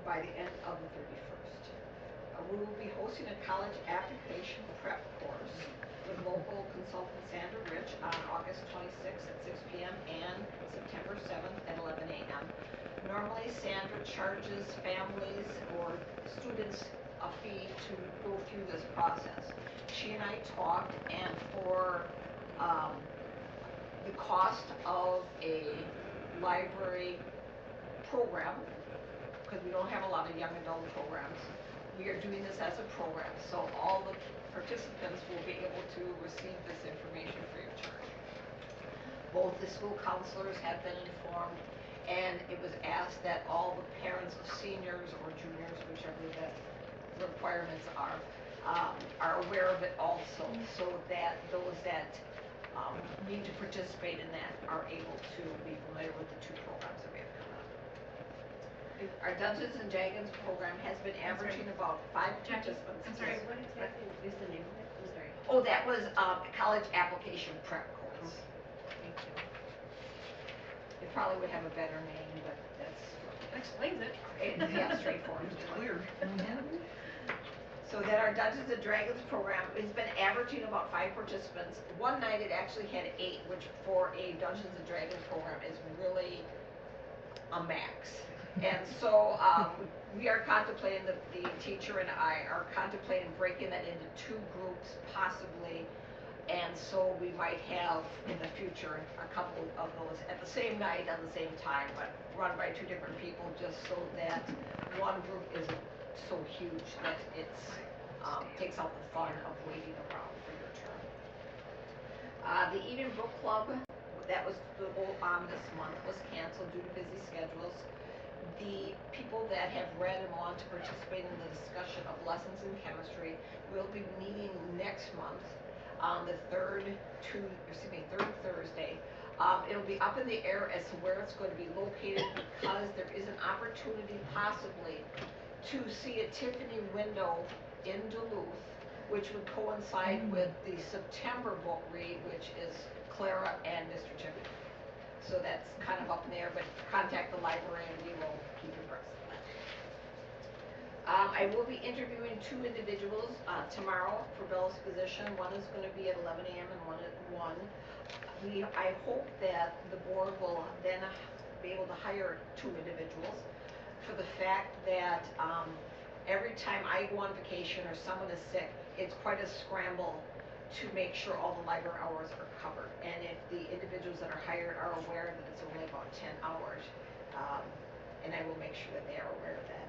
by the end of the 31st. We will be hosting a college application prep course with local consultant Sandra Rich on August 26th at 6 p.m. and September 7th at 11 a.m. Normally, Sandra charges families or students a fee to go through this process. She and I talked, and for the cost of a library program, because we don't have a lot of young adult programs, we are doing this as a program, so all the participants will be able to receive this information free of charge. Both the school counselors have been informed, and it was asked that all the parents of seniors or juniors, whichever the requirements are aware of it also, so that those that need to participate in that are able to be familiar with the two programs that we have coming up. Our Dungeons and Dragons program has been averaging about 5 Jackie, participants. I'm sorry, Yes. what exactly is the name of it? I'm sorry. Oh, that was a college application prep course. Thank you. It probably would have a better name, but that's, That explains it. yeah, straightforward. It's clear. So that our Dungeons and Dragons program has been averaging about 5 participants. One night it actually had 8, which for a Dungeons and Dragons program is really a max. And so we are contemplating, the teacher and I are contemplating breaking that into 2 groups possibly. And so we might have in the future a couple of those at the same night at the same time, but run by 2 different people, just so that one group isn't so huge that it's takes out the fun of waiting around for your turn. The Eden Book Club that was to go on this month was canceled due to busy schedules. The people that have read and want to participate in the discussion of lessons in chemistry will be meeting next month on the third Thursday. It'll be up in the air as to where it's going to be located, because there is an opportunity possibly to see a Tiffany window in Duluth, which would coincide with the September book read, which is Clara and Mr. Tiffany. So that's kind of up in the air, but contact the library and we will keep you abreast of that. I will be interviewing 2 individuals tomorrow for Bella's position. One is going to be at 11 a.m. and one at 1. I hope that the board will then be able to hire 2 individuals for the fact that every time I go on vacation or someone is sick, it's quite a scramble to make sure all the library hours are covered. And if the individuals that are hired are aware that it's only about 10 hours, and I will make sure that they are aware of that,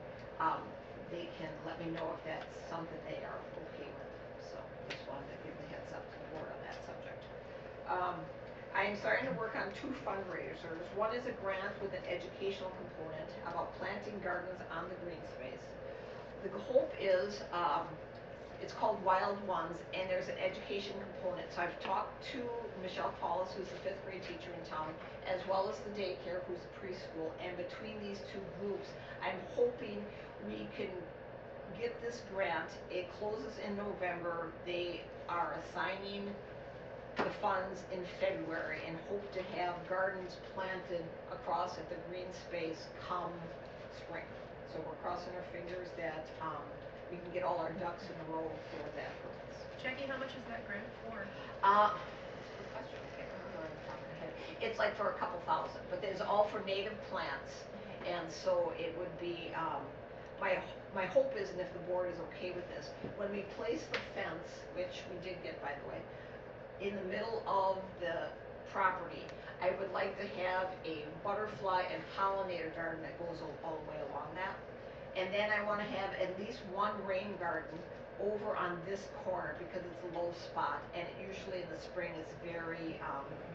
they can let me know if that's something they are okay with. So just wanted to give the heads up to the board on that subject. I am starting to work on 2 fundraisers. One is a grant with an educational component about planting gardens on the green space. The hope is, it's called Wild Ones, and there's an education component. So I've talked to Michelle Paulus, who's the 5th grade teacher in town, as well as the daycare, who's a preschool, and between these 2 groups, I'm hoping we can get this grant. It closes in November. They are assigning the funds in February and hope to have gardens planted across at the green space come spring. So we're crossing our fingers that we can get all our ducks in a row for that purpose. Jackie, how much is that grant for? Good question. I can't remember off the top of my head. It's like for a couple thousand, but it's all for native plants. Okay. And so it would be, my hope is, and if the board is okay with this, when we place the fence, which we did get, by the way, in the middle of the property, I would like to have a butterfly and pollinator garden that goes all the way along that. And then I want to have at least 1 rain garden over on this corner, because it's a low spot, and it usually in the spring is very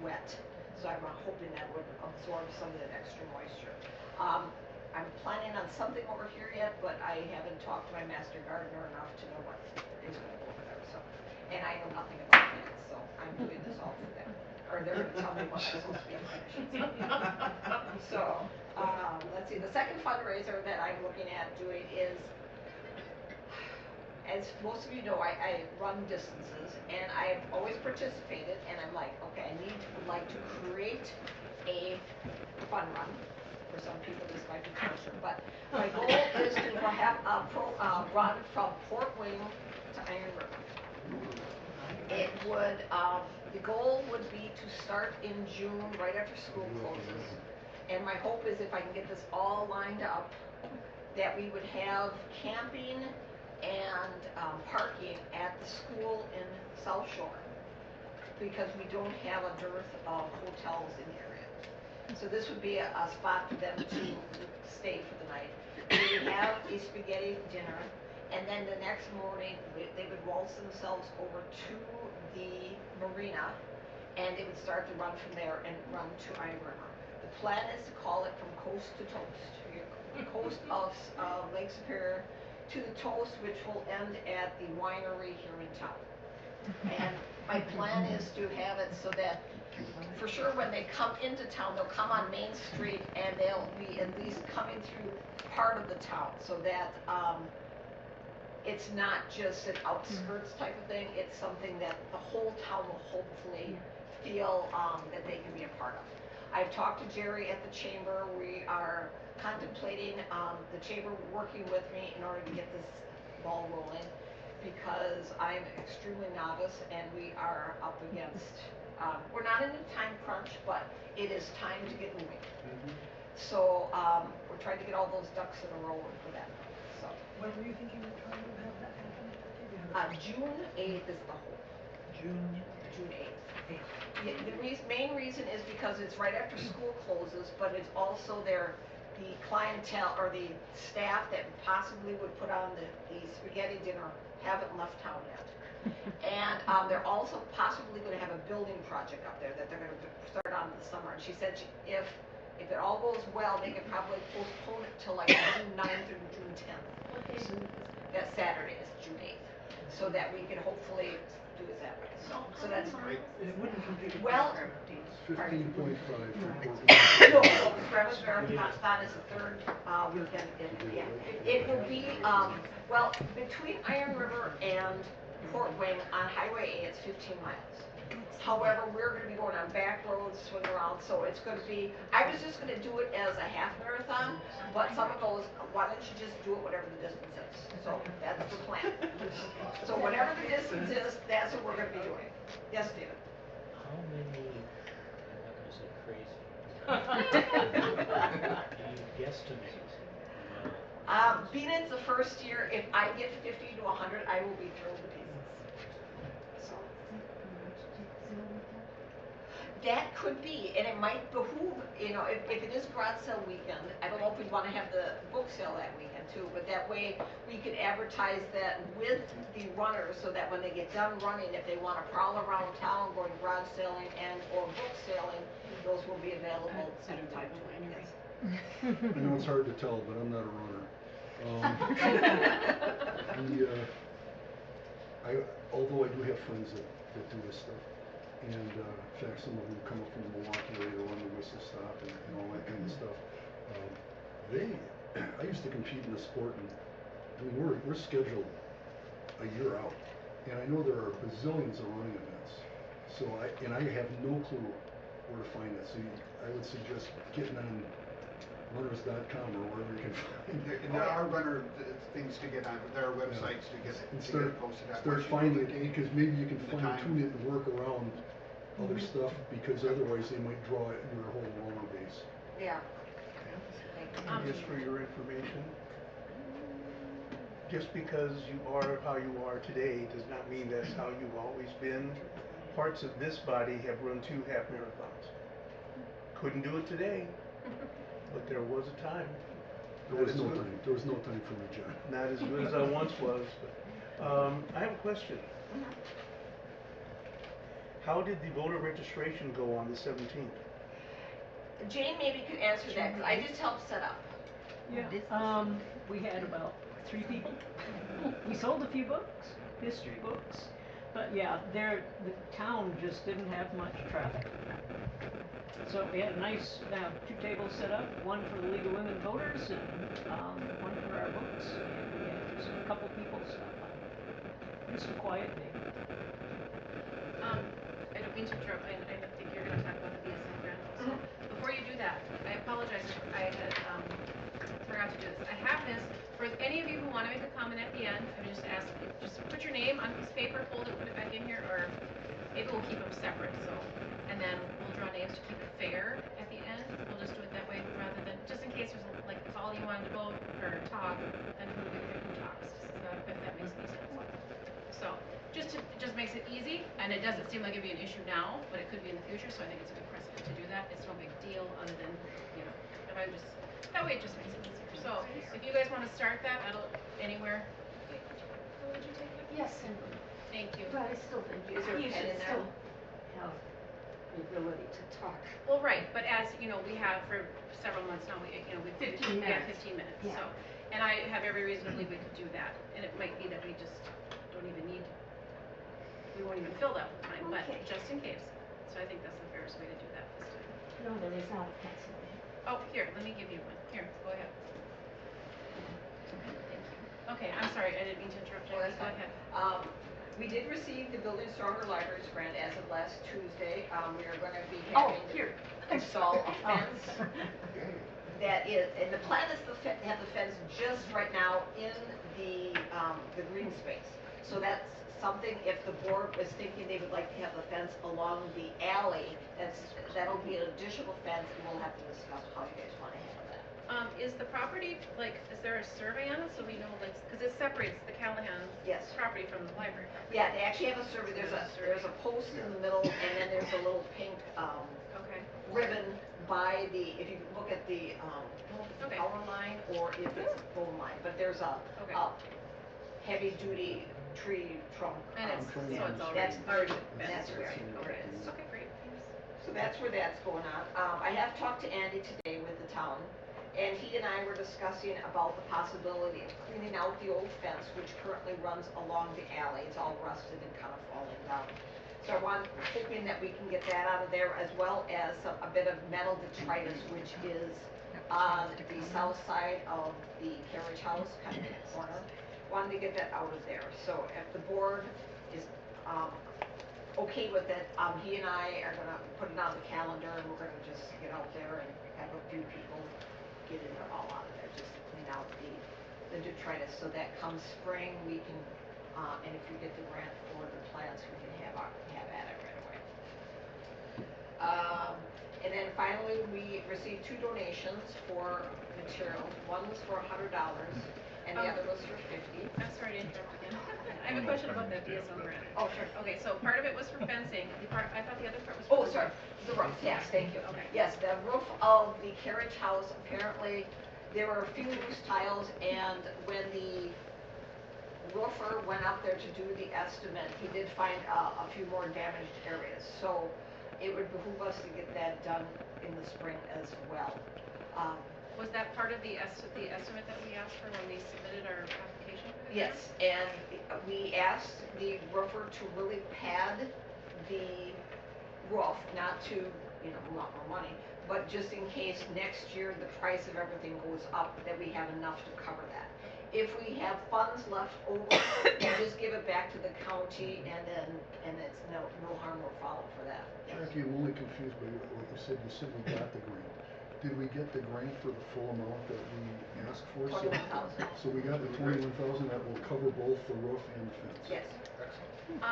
wet. So I'm hoping that would absorb some of that extra moisture. I'm planning on something over here yet, but I haven't talked to my master gardener enough to know what is going to go over there. So, and I know nothing about plants, so I'm doing this all for them. Or they're going to tell me what I'm supposed to be doing. So, let's see. The second fundraiser that I'm looking at doing is as most of you know, I run distances, and I've always participated, and I'm like, okay, would like to create a fun run. For some people, this might be torture, but my goal is to have a run from Port Wing to Iron River. It would, the goal would be to start in June, right after school closes. And my hope is if I can get this all lined up, that we would have camping and parking at the school in South Shore, because we don't have a dearth of hotels in the area. So this would be a spot for them to stay for the night. We would have a spaghetti dinner, and then the next morning they would waltz themselves over to the marina, and they would start to run from there and run to Iron River. The plan is to call it from coast to toast. The coast of Lake Superior to the toast, which will end at the winery here in town. And my plan is to have it so that, for sure, when they come into town, they'll come on Main Street and they'll be at least coming through part of the town, so that it's not just an outskirts type of thing. It's something that the whole town will hopefully feel that they can be a part of. I've talked to Jerry at the chamber. We are contemplating the chamber working with me in order to get this ball rolling, because I'm extremely novice and we are up against, we're not in a time crunch, but it is time to get moving. So we're trying to get all those ducks in a row for that. So When were you thinking of trying to have that happen? June 8th is the hope. June June 8th. The main reason is because it's right after school closes, but it's also the clientele or the staff that possibly would put on the spaghetti dinner haven't left town yet. And they're also possibly going to have a building project up there that they're going to start on in the summer. And she said if it all goes well, they could probably postpone it till like June 9th or June 10th. So that Saturday is June 8th. So that we can hopefully do it that way. So that's great. It wouldn't compete with Well, It's 15.5 for no, Grandma's Marathon is the third weekend yeah. It will be, well, between Iron River and Port Wing on Highway A, it's 15 miles. However, we're going to be going on back roads, swing around, so it's going to be, I was just going to do it as a half marathon, but someone goes, why don't you just do it whatever the distance is? So that's the plan. So whatever the distance is, that's what we're going to be doing. Yes, David? How many, I'm not gonna say crazy, do you guesstimate? Being it's the first year, if I get 50 to 100, I will be thrilled to pieces. So. That could be, and it might behoove, if it is garage sale weekend, I don't know if we'd want to have the book sale that weekend too, but that way we could advertise that with the runners, so that when they get done running, if they want to prowl around town, going garage selling and or book selling, those will be available anytime. Yes. I know it's hard to tell, but I'm not a runner. Although I do have friends that do this stuff, and in fact, some of them come up from the Milwaukee area, run the whistle stop and all that kind of stuff. I used to compete in the sport, and I mean, we're scheduled a year out, and I know there are bazillions of running events. So I have no clue where to find it. So I would suggest getting on runners.com or wherever you can find it. And there are runner things to get on, there are websites to get And it posted on. start finding it, because maybe you can fine tune it and work around other stuff, because otherwise they might draw your whole runner base. Yeah. Just for your information, just because you are how you are today does not mean that's how you've always been. Parts of this body have run 2 half marathons. Couldn't do it today, but there was a time. There was no time. There was no time for me, John. Not as good as I once was, but I have a question. How did the voter registration go on the 17th? Jane maybe could answer that, because I just helped set up. Yeah, we had about 3 people. We sold a few books, history books, but yeah, the town just didn't have much traffic. So we had a nice, 2 tables set up, one for the League of Women Voters and one for our books. And we had just a couple people stop by. It's a quiet day. I don't mean to interrupt, I think you're gonna talk about the BSN grant also. Before you do that, I apologize, I had, forgot to do this. I have this, for any of you who wanna make a comment at the end, I would just ask, just put your name on a piece of paper, fold it, put it back in here, or maybe we'll keep them separate, so. And then we'll draw names to keep it fair at the end, we'll just do it that way, rather than, just in case there's like, if all you wanted to vote or talk, then who talks, so if that makes any sense. So, just makes it easy, and it doesn't seem like it'd be an issue now, but it could be in the future, so I think it's a good precedent to do that. It's no big deal, other than, you know, if I just, that way it just makes it easier. So, if you guys wanna start that, anywhere. Would you take it? Yes, and, Thank you. but I still think Is there a you pen should in there? still have the ability to talk. Well, right, but as, you know, we have for several months now, we 15 we have minutes. 15 minutes, Yeah. so. And I have every reason to believe we could do that, and it might be that we just don't even need, we won't even fill that whole time, but Okay. just in case. So I think that's the fairest way to do that this time. No, there is not a pencil. Oh, here, let me give you one. Here, go ahead. Thank you. Okay, I'm sorry, I didn't mean to interrupt you. Oh, that's Go fine. ahead. We did receive the Building Stronger Libraries grant as of last Tuesday. We are gonna be Oh, having to here. install a fence that is, and the plan is to have the fence just right now in the green space. So that's something, if the board was thinking they would like to have the fence along the alley, that'll be an additional fence, and we'll have to discuss how you guys wanna handle that. Is the property, like, is there a survey on it, so we know, like, because it separates the Callahan Yes. property from the library property? Yeah, they actually have a survey, there's a post in the middle, and then there's a little pink, Okay. ribbon by the, if you look at the, Okay. power line, or if it's a phone line, but there's a Okay. heavy-duty tree trunk. And it's, so it's already, That's already where- that's where, okay, okay, great, thanks. So that's where that's going on. I have talked to Andy today with the town, and he and I were discussing about the possibility of cleaning out the old fence, which currently runs along the alley. It's all rusted and kind of falling down. So hoping that we can get that out of there, as well as a bit of metal detritus, which is on the south side of the carriage house, kind of in the corner. Wanted to get that out of there. So if the board is, okay with it, he and I are gonna put it on the calendar, and we're gonna just get out there and have a few people get it all out of there, just clean out the detritus, so that come spring, we can, and if we get the grant for the plants, we can have at it right away. And then finally, we received 2 donations for materials. One was for $100, and the other was for $50. I'm sorry to interrupt again. I have a question about that BSL grant. Oh, sure. Okay, so part of it was for fencing, I thought the other part was Oh, for. sorry, the roof, yes, thank you. Okay. Yes, the roof of the carriage house, apparently, there were a few loose tiles, and when the roofer went up there to do the estimate, he did find a few more damaged areas. So it would behoove us to get that done in the spring as well. Was that part of the estimate that we asked for when we submitted our application for the grant? Yes, and we asked the roofer to really pad the roof, not to, you know, a lot more money, but just in case next year the price of everything goes up, that we have enough to cover that. If we have funds left over, we'll just give it back to the county, and it's no harm, no foul for that. Jackie, I'm only confused by what you said. You said we got the grant. Did we get the grant for the full amount that we asked for? So- 21,000. So we got the 21,000 that will cover both the roof and the fence? Yes. Excellent.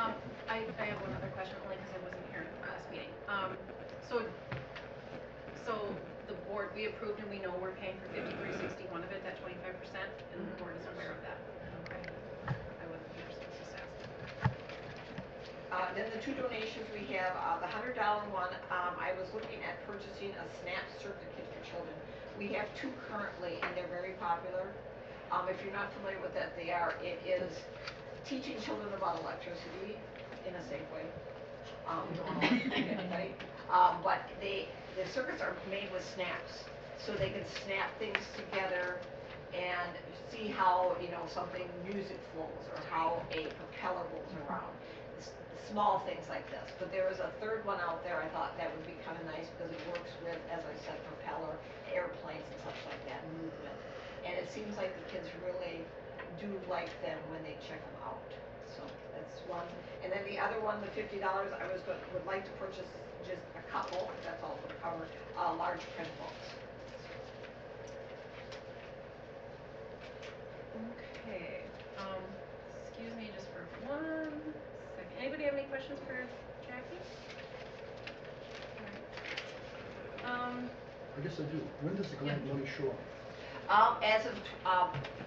I have one other question, only because I wasn't here last meeting. So the board, we approved and we know we're paying for 5361 of it, that 25%, and the board is aware of that. Okay. I wasn't here, so just asking. Then the 2 donations we have, the $100 one, I was looking at purchasing a SNAP circuit kit for children. We have 2 currently, and they're very popular. If you're not familiar with that, it is teaching children about electricity in a safe way. We don't want to trick anybody. But the circuits are made with snaps, so they can snap things together and see how, you know, something, music flows, or how a propeller goes around. Small things like this. But there is a 3rd one out there. I thought that would be kind of nice because it works with, as I said, propeller, airplanes and such like that, movement. And it seems like the kids really do like them when they check them out. So That's one. And then the other one, the $50, would like to purchase just a couple, if that's all for the cover, large print books. Okay, excuse me just for 1 second. Anybody have any questions for Jackie? Alright. I guess I do. When does the grant money show up?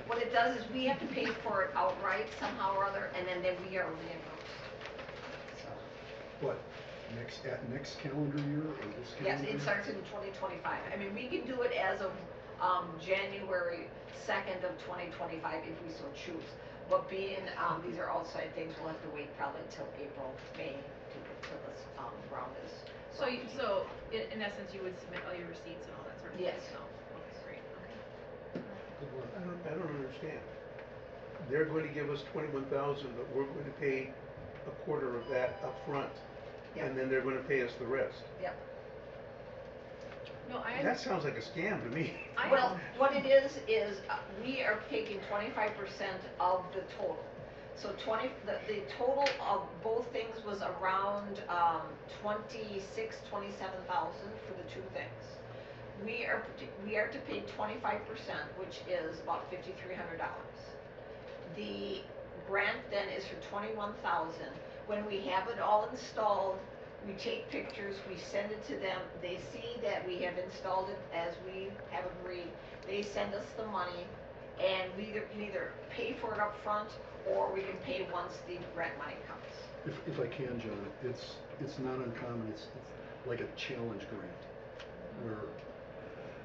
What it does is we have to pay for it outright somehow or other, and then we are reimbursed. So, What, next calendar year or this yes, calendar year? it starts in 2025. I mean, we can do it as of January 2nd of 2025 if we so choose. But being these are outside things, we'll have to wait probably until April, May till this round is. So in essence, you would submit all your receipts and all that sort of Yes. thing? So, okay, great, okay. Good luck. I don't understand. They're going to give us 21,000, but we're going to pay a quarter of that up front, Yep. and then they're going to pay us the rest. Yep. No, That sounds like a scam to me. Well, what it is we are taking 25% of the total. So the total of both things was around 27,000 for the two things. We are to pay 25%, which is about $5,300. The grant then is for 21,000. When we have it all installed, we take pictures, we send it to them, they see that we have installed it as we have agreed, they send us the money, and we can either pay for it up front, or we can pay once the grant money comes. If I can, John, it's not uncommon, it's like a challenge grant, where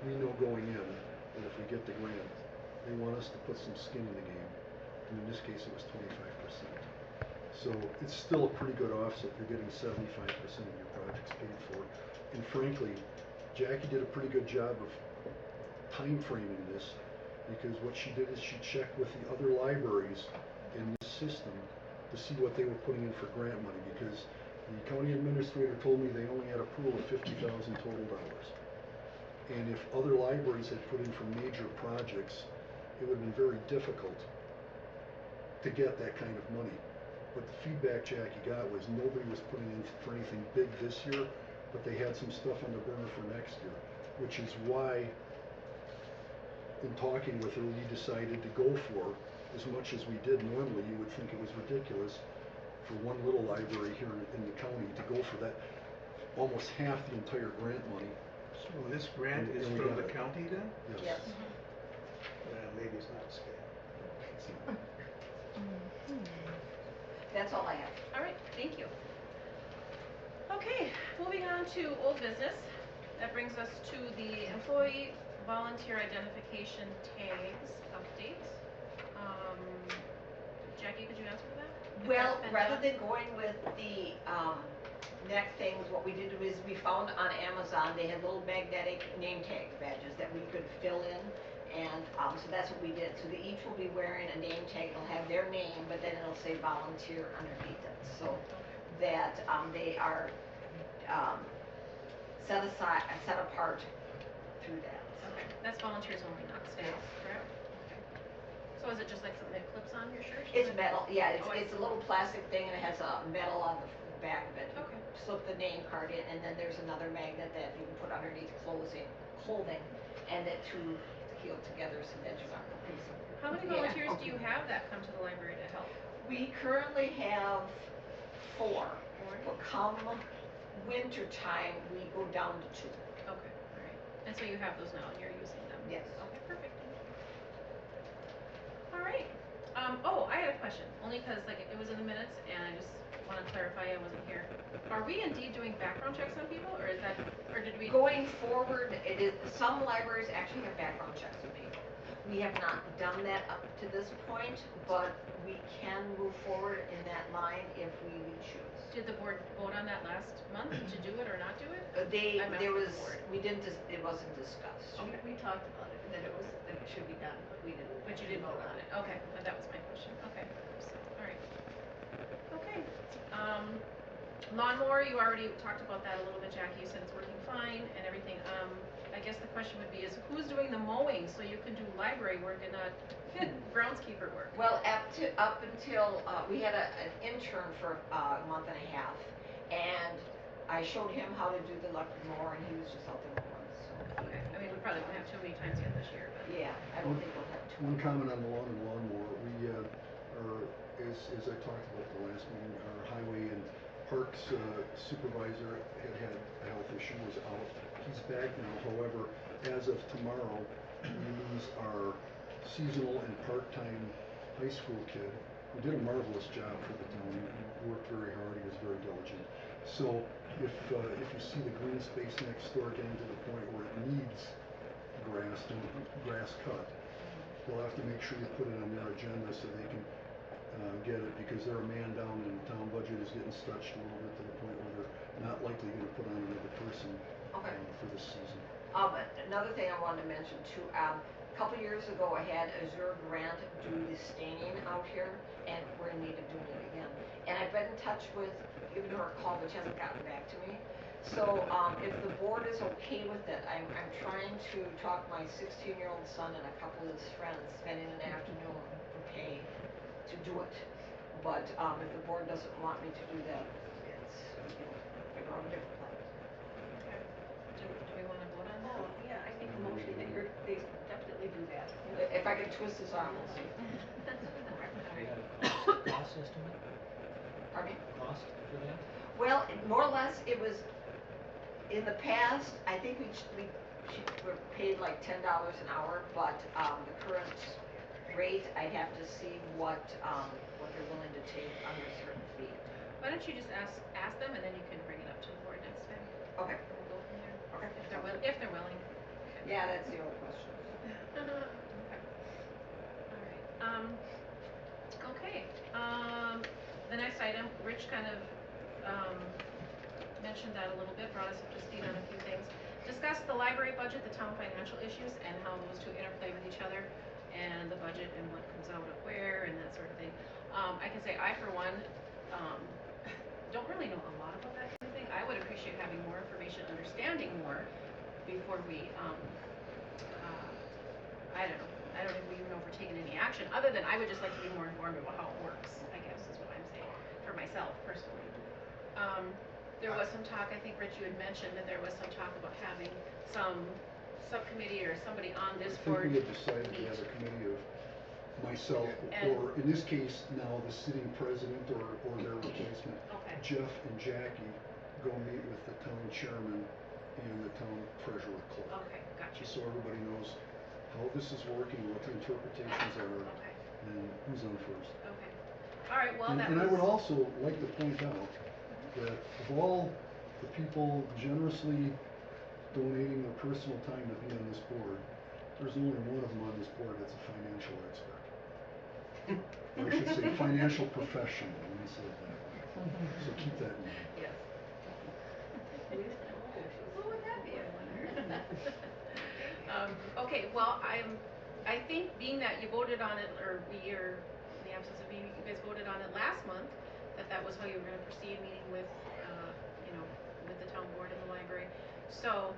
we know going in that if we get the grant, they want us to put some skin in the game, and in this case it was 25%. So it's still a pretty good offset. You're getting 75% of your projects paid for. And frankly, Jackie did a pretty good job of time framing this, because what she did is she checked with the other libraries in the system to see what they were putting in for grant money, because the county administrator told me they only had a pool of $50,000 total dollars. And if other libraries had put in for major projects, it would have been very difficult to get that kind of money. But the feedback Jackie got was nobody was putting in for anything big this year, but they had some stuff on the burner for next year, which is why, in talking with her, we decided to go for as much as we did. Normally, you would think it was ridiculous for one little library here in the county to go for that, almost half the entire grant money. So this grant And- is and we from got the it. county then? Yes. Well, maybe it's not a scam. That's all I have. All right, thank you. Okay, moving on to old business. That brings us to the employee volunteer identification tags update. Jackie, could you answer that? If Well, that's been rather done? than going with the neck things, what we did was we found on Amazon, they had little magnetic name tag badges that we could fill in. And so that's what we did. So they each will be wearing a name tag. It'll have their name, but then it'll say volunteer underneath it. So that they are set apart through that. Okay, that's volunteers only, not staff, correct? Okay. So is it just like something that clips on your shirt? It's metal, yeah, Oh, I it's a little plastic thing and it has a metal on the back of it. Okay. Slip the name card in, and then there's another magnet that you can put underneath clothing, and it to heal together so that you're not replacing. How many Yeah. volunteers do you have that come to the library to help? We currently have 4, Four? but come winter time, we go down to 2. Okay, all right. And so you have those now and you're using them? Yes. Okay, perfect. All right. Oh, I had a question, only because like it was in the minutes and I just want to clarify I wasn't here. Are we indeed doing background checks on people, or is that, or did we? Going forward, it is, some libraries actually have background checks on people. We have not done that up to this point, but we can move forward in that line if we choose. Did the board vote on that last month to do it or not do it? I'm There asking was, the board. it wasn't discussed. We talked about it, that it should be done, but we didn't. But you didn't vote on it, okay, but that was my question, okay, so, all right. Okay, Lawnmower, you already talked about that a little bit, Jackie, you said it's working fine and everything. I guess the question would be is who's doing the mowing so you can do library work and not groundskeeper work? Well, up until, we had an intern for a month and a half, and I showed him how to do the electric mower, and he was just out there mowing, so. Okay, I mean, we probably won't have too many times yet this year, but. Yeah, I don't think we'll have too One many. comment on the lawn and lawnmower, we, as I talked about the last meeting, our highway and parks supervisor had a health issue, was out. He's back now, however, as of tomorrow, we lose our seasonal and part-time high school kid who did a marvelous job for the town. He worked very hard, he was very diligent. So if you see the green space next door getting to the point where it needs grass cut, they'll have to make sure you put it on their agenda so they can get it, because they're a man down and the town budget is getting stretched a little bit to the point where they're not likely going to put on another person Okay. for this season. Another thing I wanted to mention too, a couple years ago I had Azure Grant do the staining out here, and we're in need of doing it again. And I've been in touch with, given her a call, but she hasn't gotten back to me. So, if the board is okay with it, I'm trying to talk my 16-year-old son and a couple of his friends, spending an afternoon for pay to do it. But, if the board doesn't want me to do that, it's, figure out a different plan. Okay. Do we wanna vote on that? Oh, yeah, I think the motion that they definitely do that. If I can twist his arm, we'll see. We had a cost estimate, Pardon me? cost for that? Well, more or less, it was, in the past, I think we were paid like $10 an hour, but, the current rate, I'd have to see what they're willing to take under a certain fee. Why don't you just ask them and then you can bring it up to the board next time. Okay. We'll go from there. Okay. If they're willing. Yeah, that's the only question. Okay. All right. Okay. The next item, Rich kind of mentioned that a little bit, brought us up to speed on a few things. Discuss the library budget, the town financial issues, and how those two interplay with each other, and the budget and what comes out of where and that sort of thing. I can say I, for one, don't really know a lot about that kind of thing. I would appreciate having more information, understanding more before we, I don't know. I don't even know if we're taking any action, other than I would just like to be more informed about how it works, I guess is what I'm saying, for myself personally. There was some talk, I think, Rich, you had mentioned that there was some talk about having some subcommittee or somebody on this board. I think we had decided to have a committee of myself, And- or in this case, now the sitting president or their replacement, Okay. Jeff and Jackie, go meet with the town chairman and the town treasurer clerk. Okay, gotcha. Just so everybody knows how this is working, what the interpretations are, Okay, and who's on first. okay. All right, well, that And I was. would also like to point out that of all the people generously donating their personal time to be on this board, there's only one of them on this board that's a financial expert. Or I should say, financial professional, let me say it that way. So keep that in mind. Yes. Who would that be, I wonder? Okay, well, I think being that you voted on it, or we, or in the absence of me, you guys voted on it last month, that was how you were gonna proceed, meeting with, with the town board and the library. So,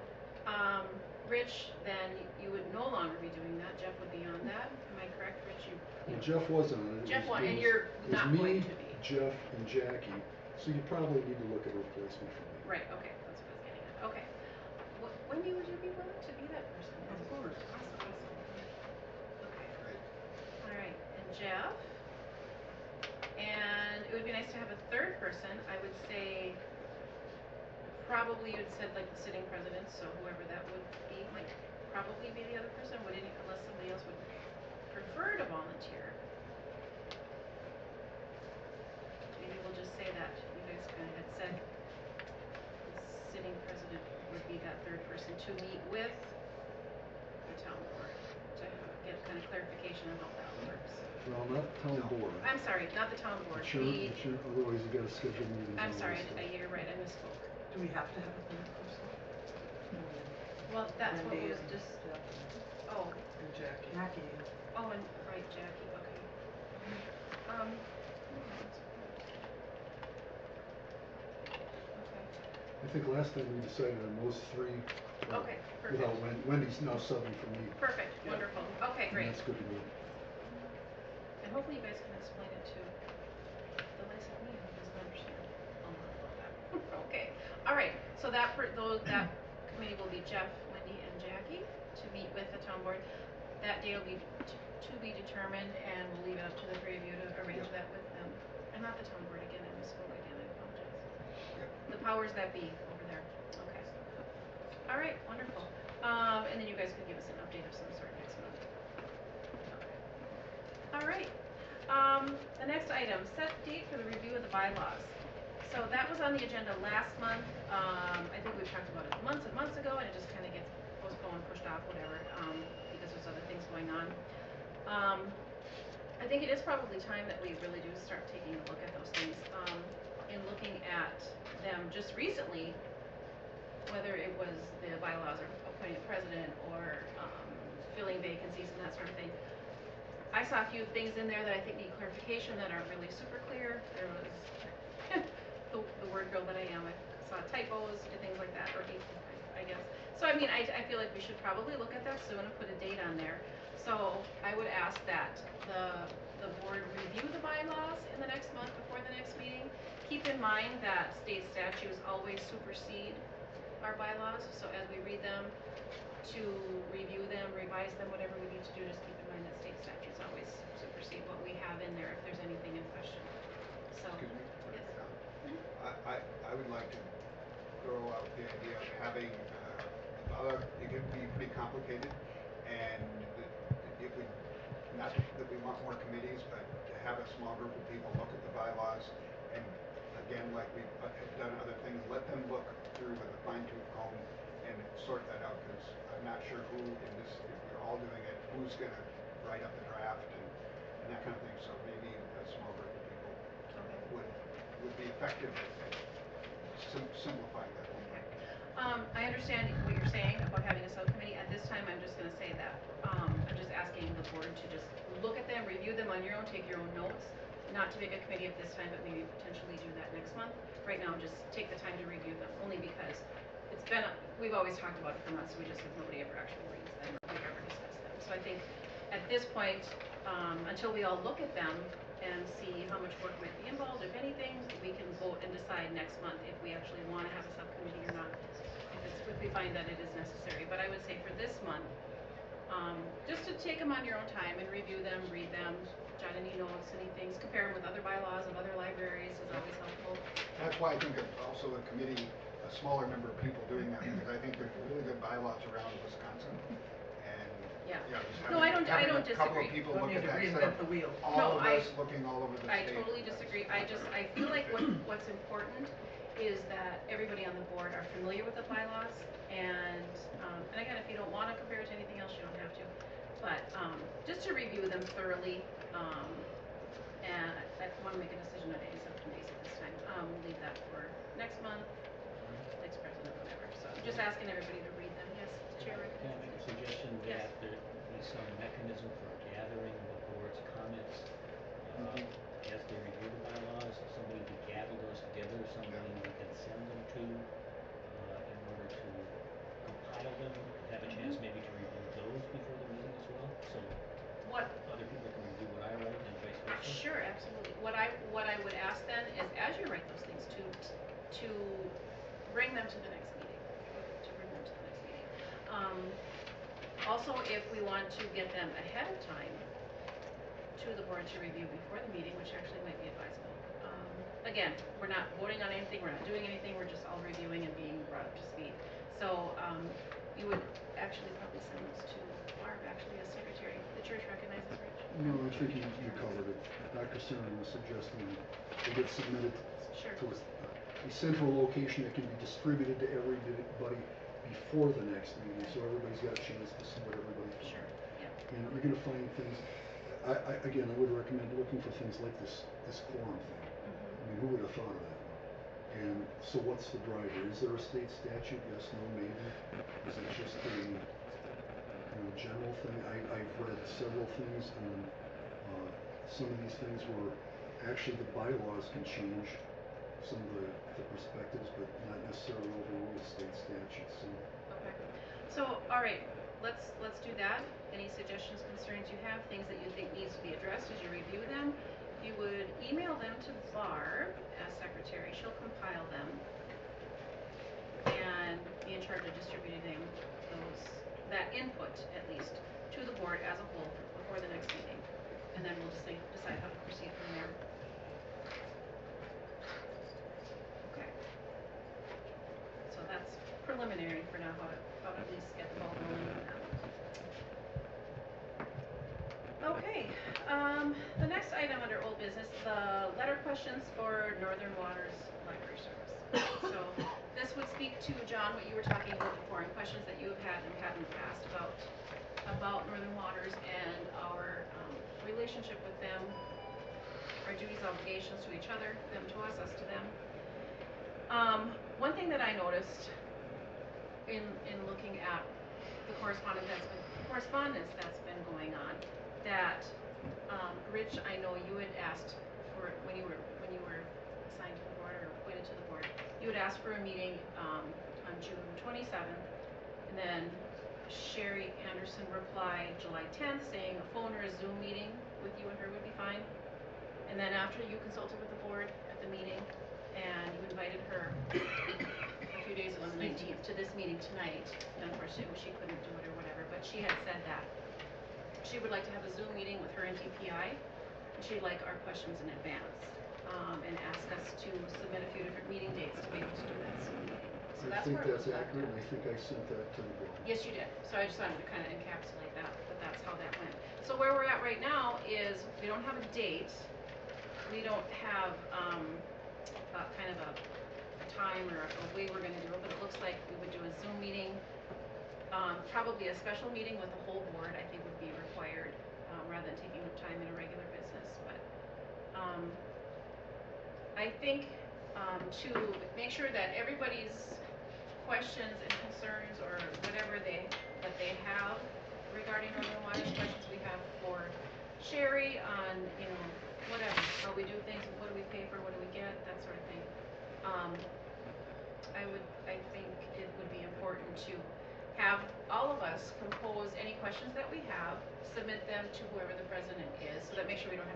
Rich, then you would no longer be doing that, Jeff would be on that, am I correct, Rich? Well, Jeff was on it. Jeff won, and It was- you're not going to be. It was me, Jeff, and Jackie, so you probably need to look at a replacement for me. Right, okay, that's what I was getting at, okay. When would you be willing to be that person? Of course. Awesome. Okay, all right, and Jeff? And it would be nice to have a third person, I would say, probably you had said like the sitting president, so whoever that would be, might probably be the other person, would any, unless somebody else would prefer to volunteer. Maybe we'll just say that you guys kind of had said the sitting president would be that third person to meet with the town board, to get kind of clarification on how that works. Well, not town board. I'm sorry, not the town board, Sure, otherwise you gotta schedule meetings. I'm and all sorry, that stuff. you're right, I misspoke. Do we have to have a third person? Well, that's what Randy was and just, Jeff oh, and Jackie. oh, and, right, Jackie, okay. I think last time we decided on those three. Okay, perfect. Without Wendy's now subbing for me. Perfect, wonderful. Okay, And great. that's good to go. And hopefully you guys can explain it to the likes of me who doesn't understand a lot about that. Okay, all right, so that committee will be Jeff, Wendy, and Jackie to meet with the town board. That day will be to be determined, and we'll leave it up to the three of you to arrange that with them. And not the town board again, I misspoke again, I apologize. The powers that be over there, okay. All right, wonderful. And then you guys could give us an update of some sort next month. All right. The next item, set date for the review of the bylaws. So that was on the agenda last month. I think we talked about it months and months ago, and it just kind of gets postponed, pushed off, whatever, because there's other things going on. I think it is probably time that we really do start taking a look at those things. In looking at them just recently, whether it was the bylaws or appointing a president or filling vacancies and that sort of thing. I saw a few things in there that I think need clarification that aren't really super clear. There was the word girl that I am. I saw typos and things like that, or I guess. So I mean, I feel like we should probably look at that soon and put a date on there. So I would ask that the board review the bylaws in the next month before the next meeting. Keep in mind that state statutes always supersede our bylaws, so as we read them, to review them, revise them, whatever we need to do, just keep in mind that state statutes always supersede what we have in there if there's anything in question. So, Excuse me, yes. I would like to throw out the idea of having, it could be pretty complicated, and it would, not that we want more committees, but to have a small group of people look at the bylaws, and again, like we've done other things, let them look through with a fine-tooth comb and sort that out, because I'm not sure who in this, if we're all doing it, who's gonna write up the draft and that kind of thing, so maybe a small group of people would be effective at simplifying that whole thing. I understand what you're saying about having a subcommittee. At this time, I'm just gonna say that, I'm just asking the board to just look at them, review them on your own, take your own notes, not to make a committee at this time, but maybe potentially do that next month. Right now, just take the time to review them, only because it's been, we've always talked about it for months, we just, nobody ever actually reads them, or we've ever discussed them. So I think, at this point, until we all look at them and see how much work might be involved, if anything, we can vote and decide next month if we actually wanna have a subcommittee or not, if we find that it is necessary. But I would say for this month, just to take them on your own time and review them, read them, jot any notes, any things, compare them with other bylaws of other libraries is always helpful. That's why I think also a committee, a smaller number of people doing that, because I think there's really good bylaws around Wisconsin, and, Yeah. just No, I don't having a couple disagree. of people Don't look need at to that instead reinvent the of wheel. all No, of us looking all over the I state. totally disagree. I feel like what's important is that everybody on the board are familiar with the bylaws, and again, if you don't wanna compare it to anything else, you don't have to. But, just to review them thoroughly, and I wanna make a decision on any subcommittees at this time. We'll leave that for next month, next president, whatever. So I'm just asking everybody to read them. Yes, Chair Rick? Can I make a suggestion Yes. that there be some mechanism for gathering the board's comments as they review the bylaws, somebody to gather those together, somebody we can send them to in order to compile them, have a chance maybe to review those before the meeting as well, so What, other people can review what I write and vice versa. Sure, absolutely. What I would ask then is, as you write those things, to bring them to the next meeting. Also, if we want to get them ahead of time to the board to review before the meeting, which actually might be advisable. Again, we're not voting on anything, we're not doing anything, we're just all reviewing and being brought up to speed. So, you would actually probably send those to Barb, actually, as secretary. The church recognizes Rich? No, I think you covered it. Dr. Siren was suggesting it get submitted Sure. to a central location that can be distributed to everybody before the next meeting, so everybody's got a chance to see what everybody thinks. Sure, yeah. And you're gonna find things, again, I would recommend looking for things like this quorum thing. I mean, who would have thought of that one? And so what's the driver? Is there a state statute? Yes, no, maybe? Is it just a general thing? I've read several things, and some of these things were, actually the bylaws can change some of the perspectives, but not necessarily So, all right, let's do that. Any suggestions, concerns you have, things that you think needs to be addressed as you review them, if you would email them to Barb as secretary, she'll compile them and be in charge of distributing that input at least to the board as a whole before the next meeting. And then we'll decide how to proceed from there. Okay. So that's preliminary for now, how to at least get the ball rolling on that. Okay, the next item under old business, the letter questions for Northern Waters Library Service. So this would speak to, John, what you were talking about before, and questions that you have had and had in the past about Northern Waters and our relationship with them, our duties, obligations to each other, them to us, us to them. One thing that I noticed in looking at the correspondence that's been going on, that Rich, I know you had asked for, when you were assigned to the board or appointed to the board, you had asked for a meeting on June 27th, and then Sherry Anderson replied July 10th saying a phone or a Zoom meeting with you and her would be fine. And then after you consulted with the board at the meeting and you invited her a few days ago on the 19th to this meeting tonight, and unfortunately she couldn't do it or whatever, but she had said that she would like to have a Zoom meeting with her and DPI, and she'd like our questions in advance, and ask us to submit a few different meeting dates to be able to do that Zoom meeting. So I that's think where it that's was left accurate, at. and I think I sent that to the board. Yes, you did. So I just wanted to kind of encapsulate that, but that's how that went. So where we're at right now is we don't have a date. We don't have kind of a time or a way we're going to do it, but it looks like we would do a Zoom meeting. Probably a special meeting with the whole board, I think, would be required rather than taking up time in a regular business. But I think to make sure that everybody's questions and concerns or whatever that they have regarding Northern Waters, questions we have for Sherry on, whatever, how we do things, what do we pay for, what do we get, that sort of thing. I think it would be important to have all of us compose any questions that we have, submit them to whoever the president is, so that makes sure we don't have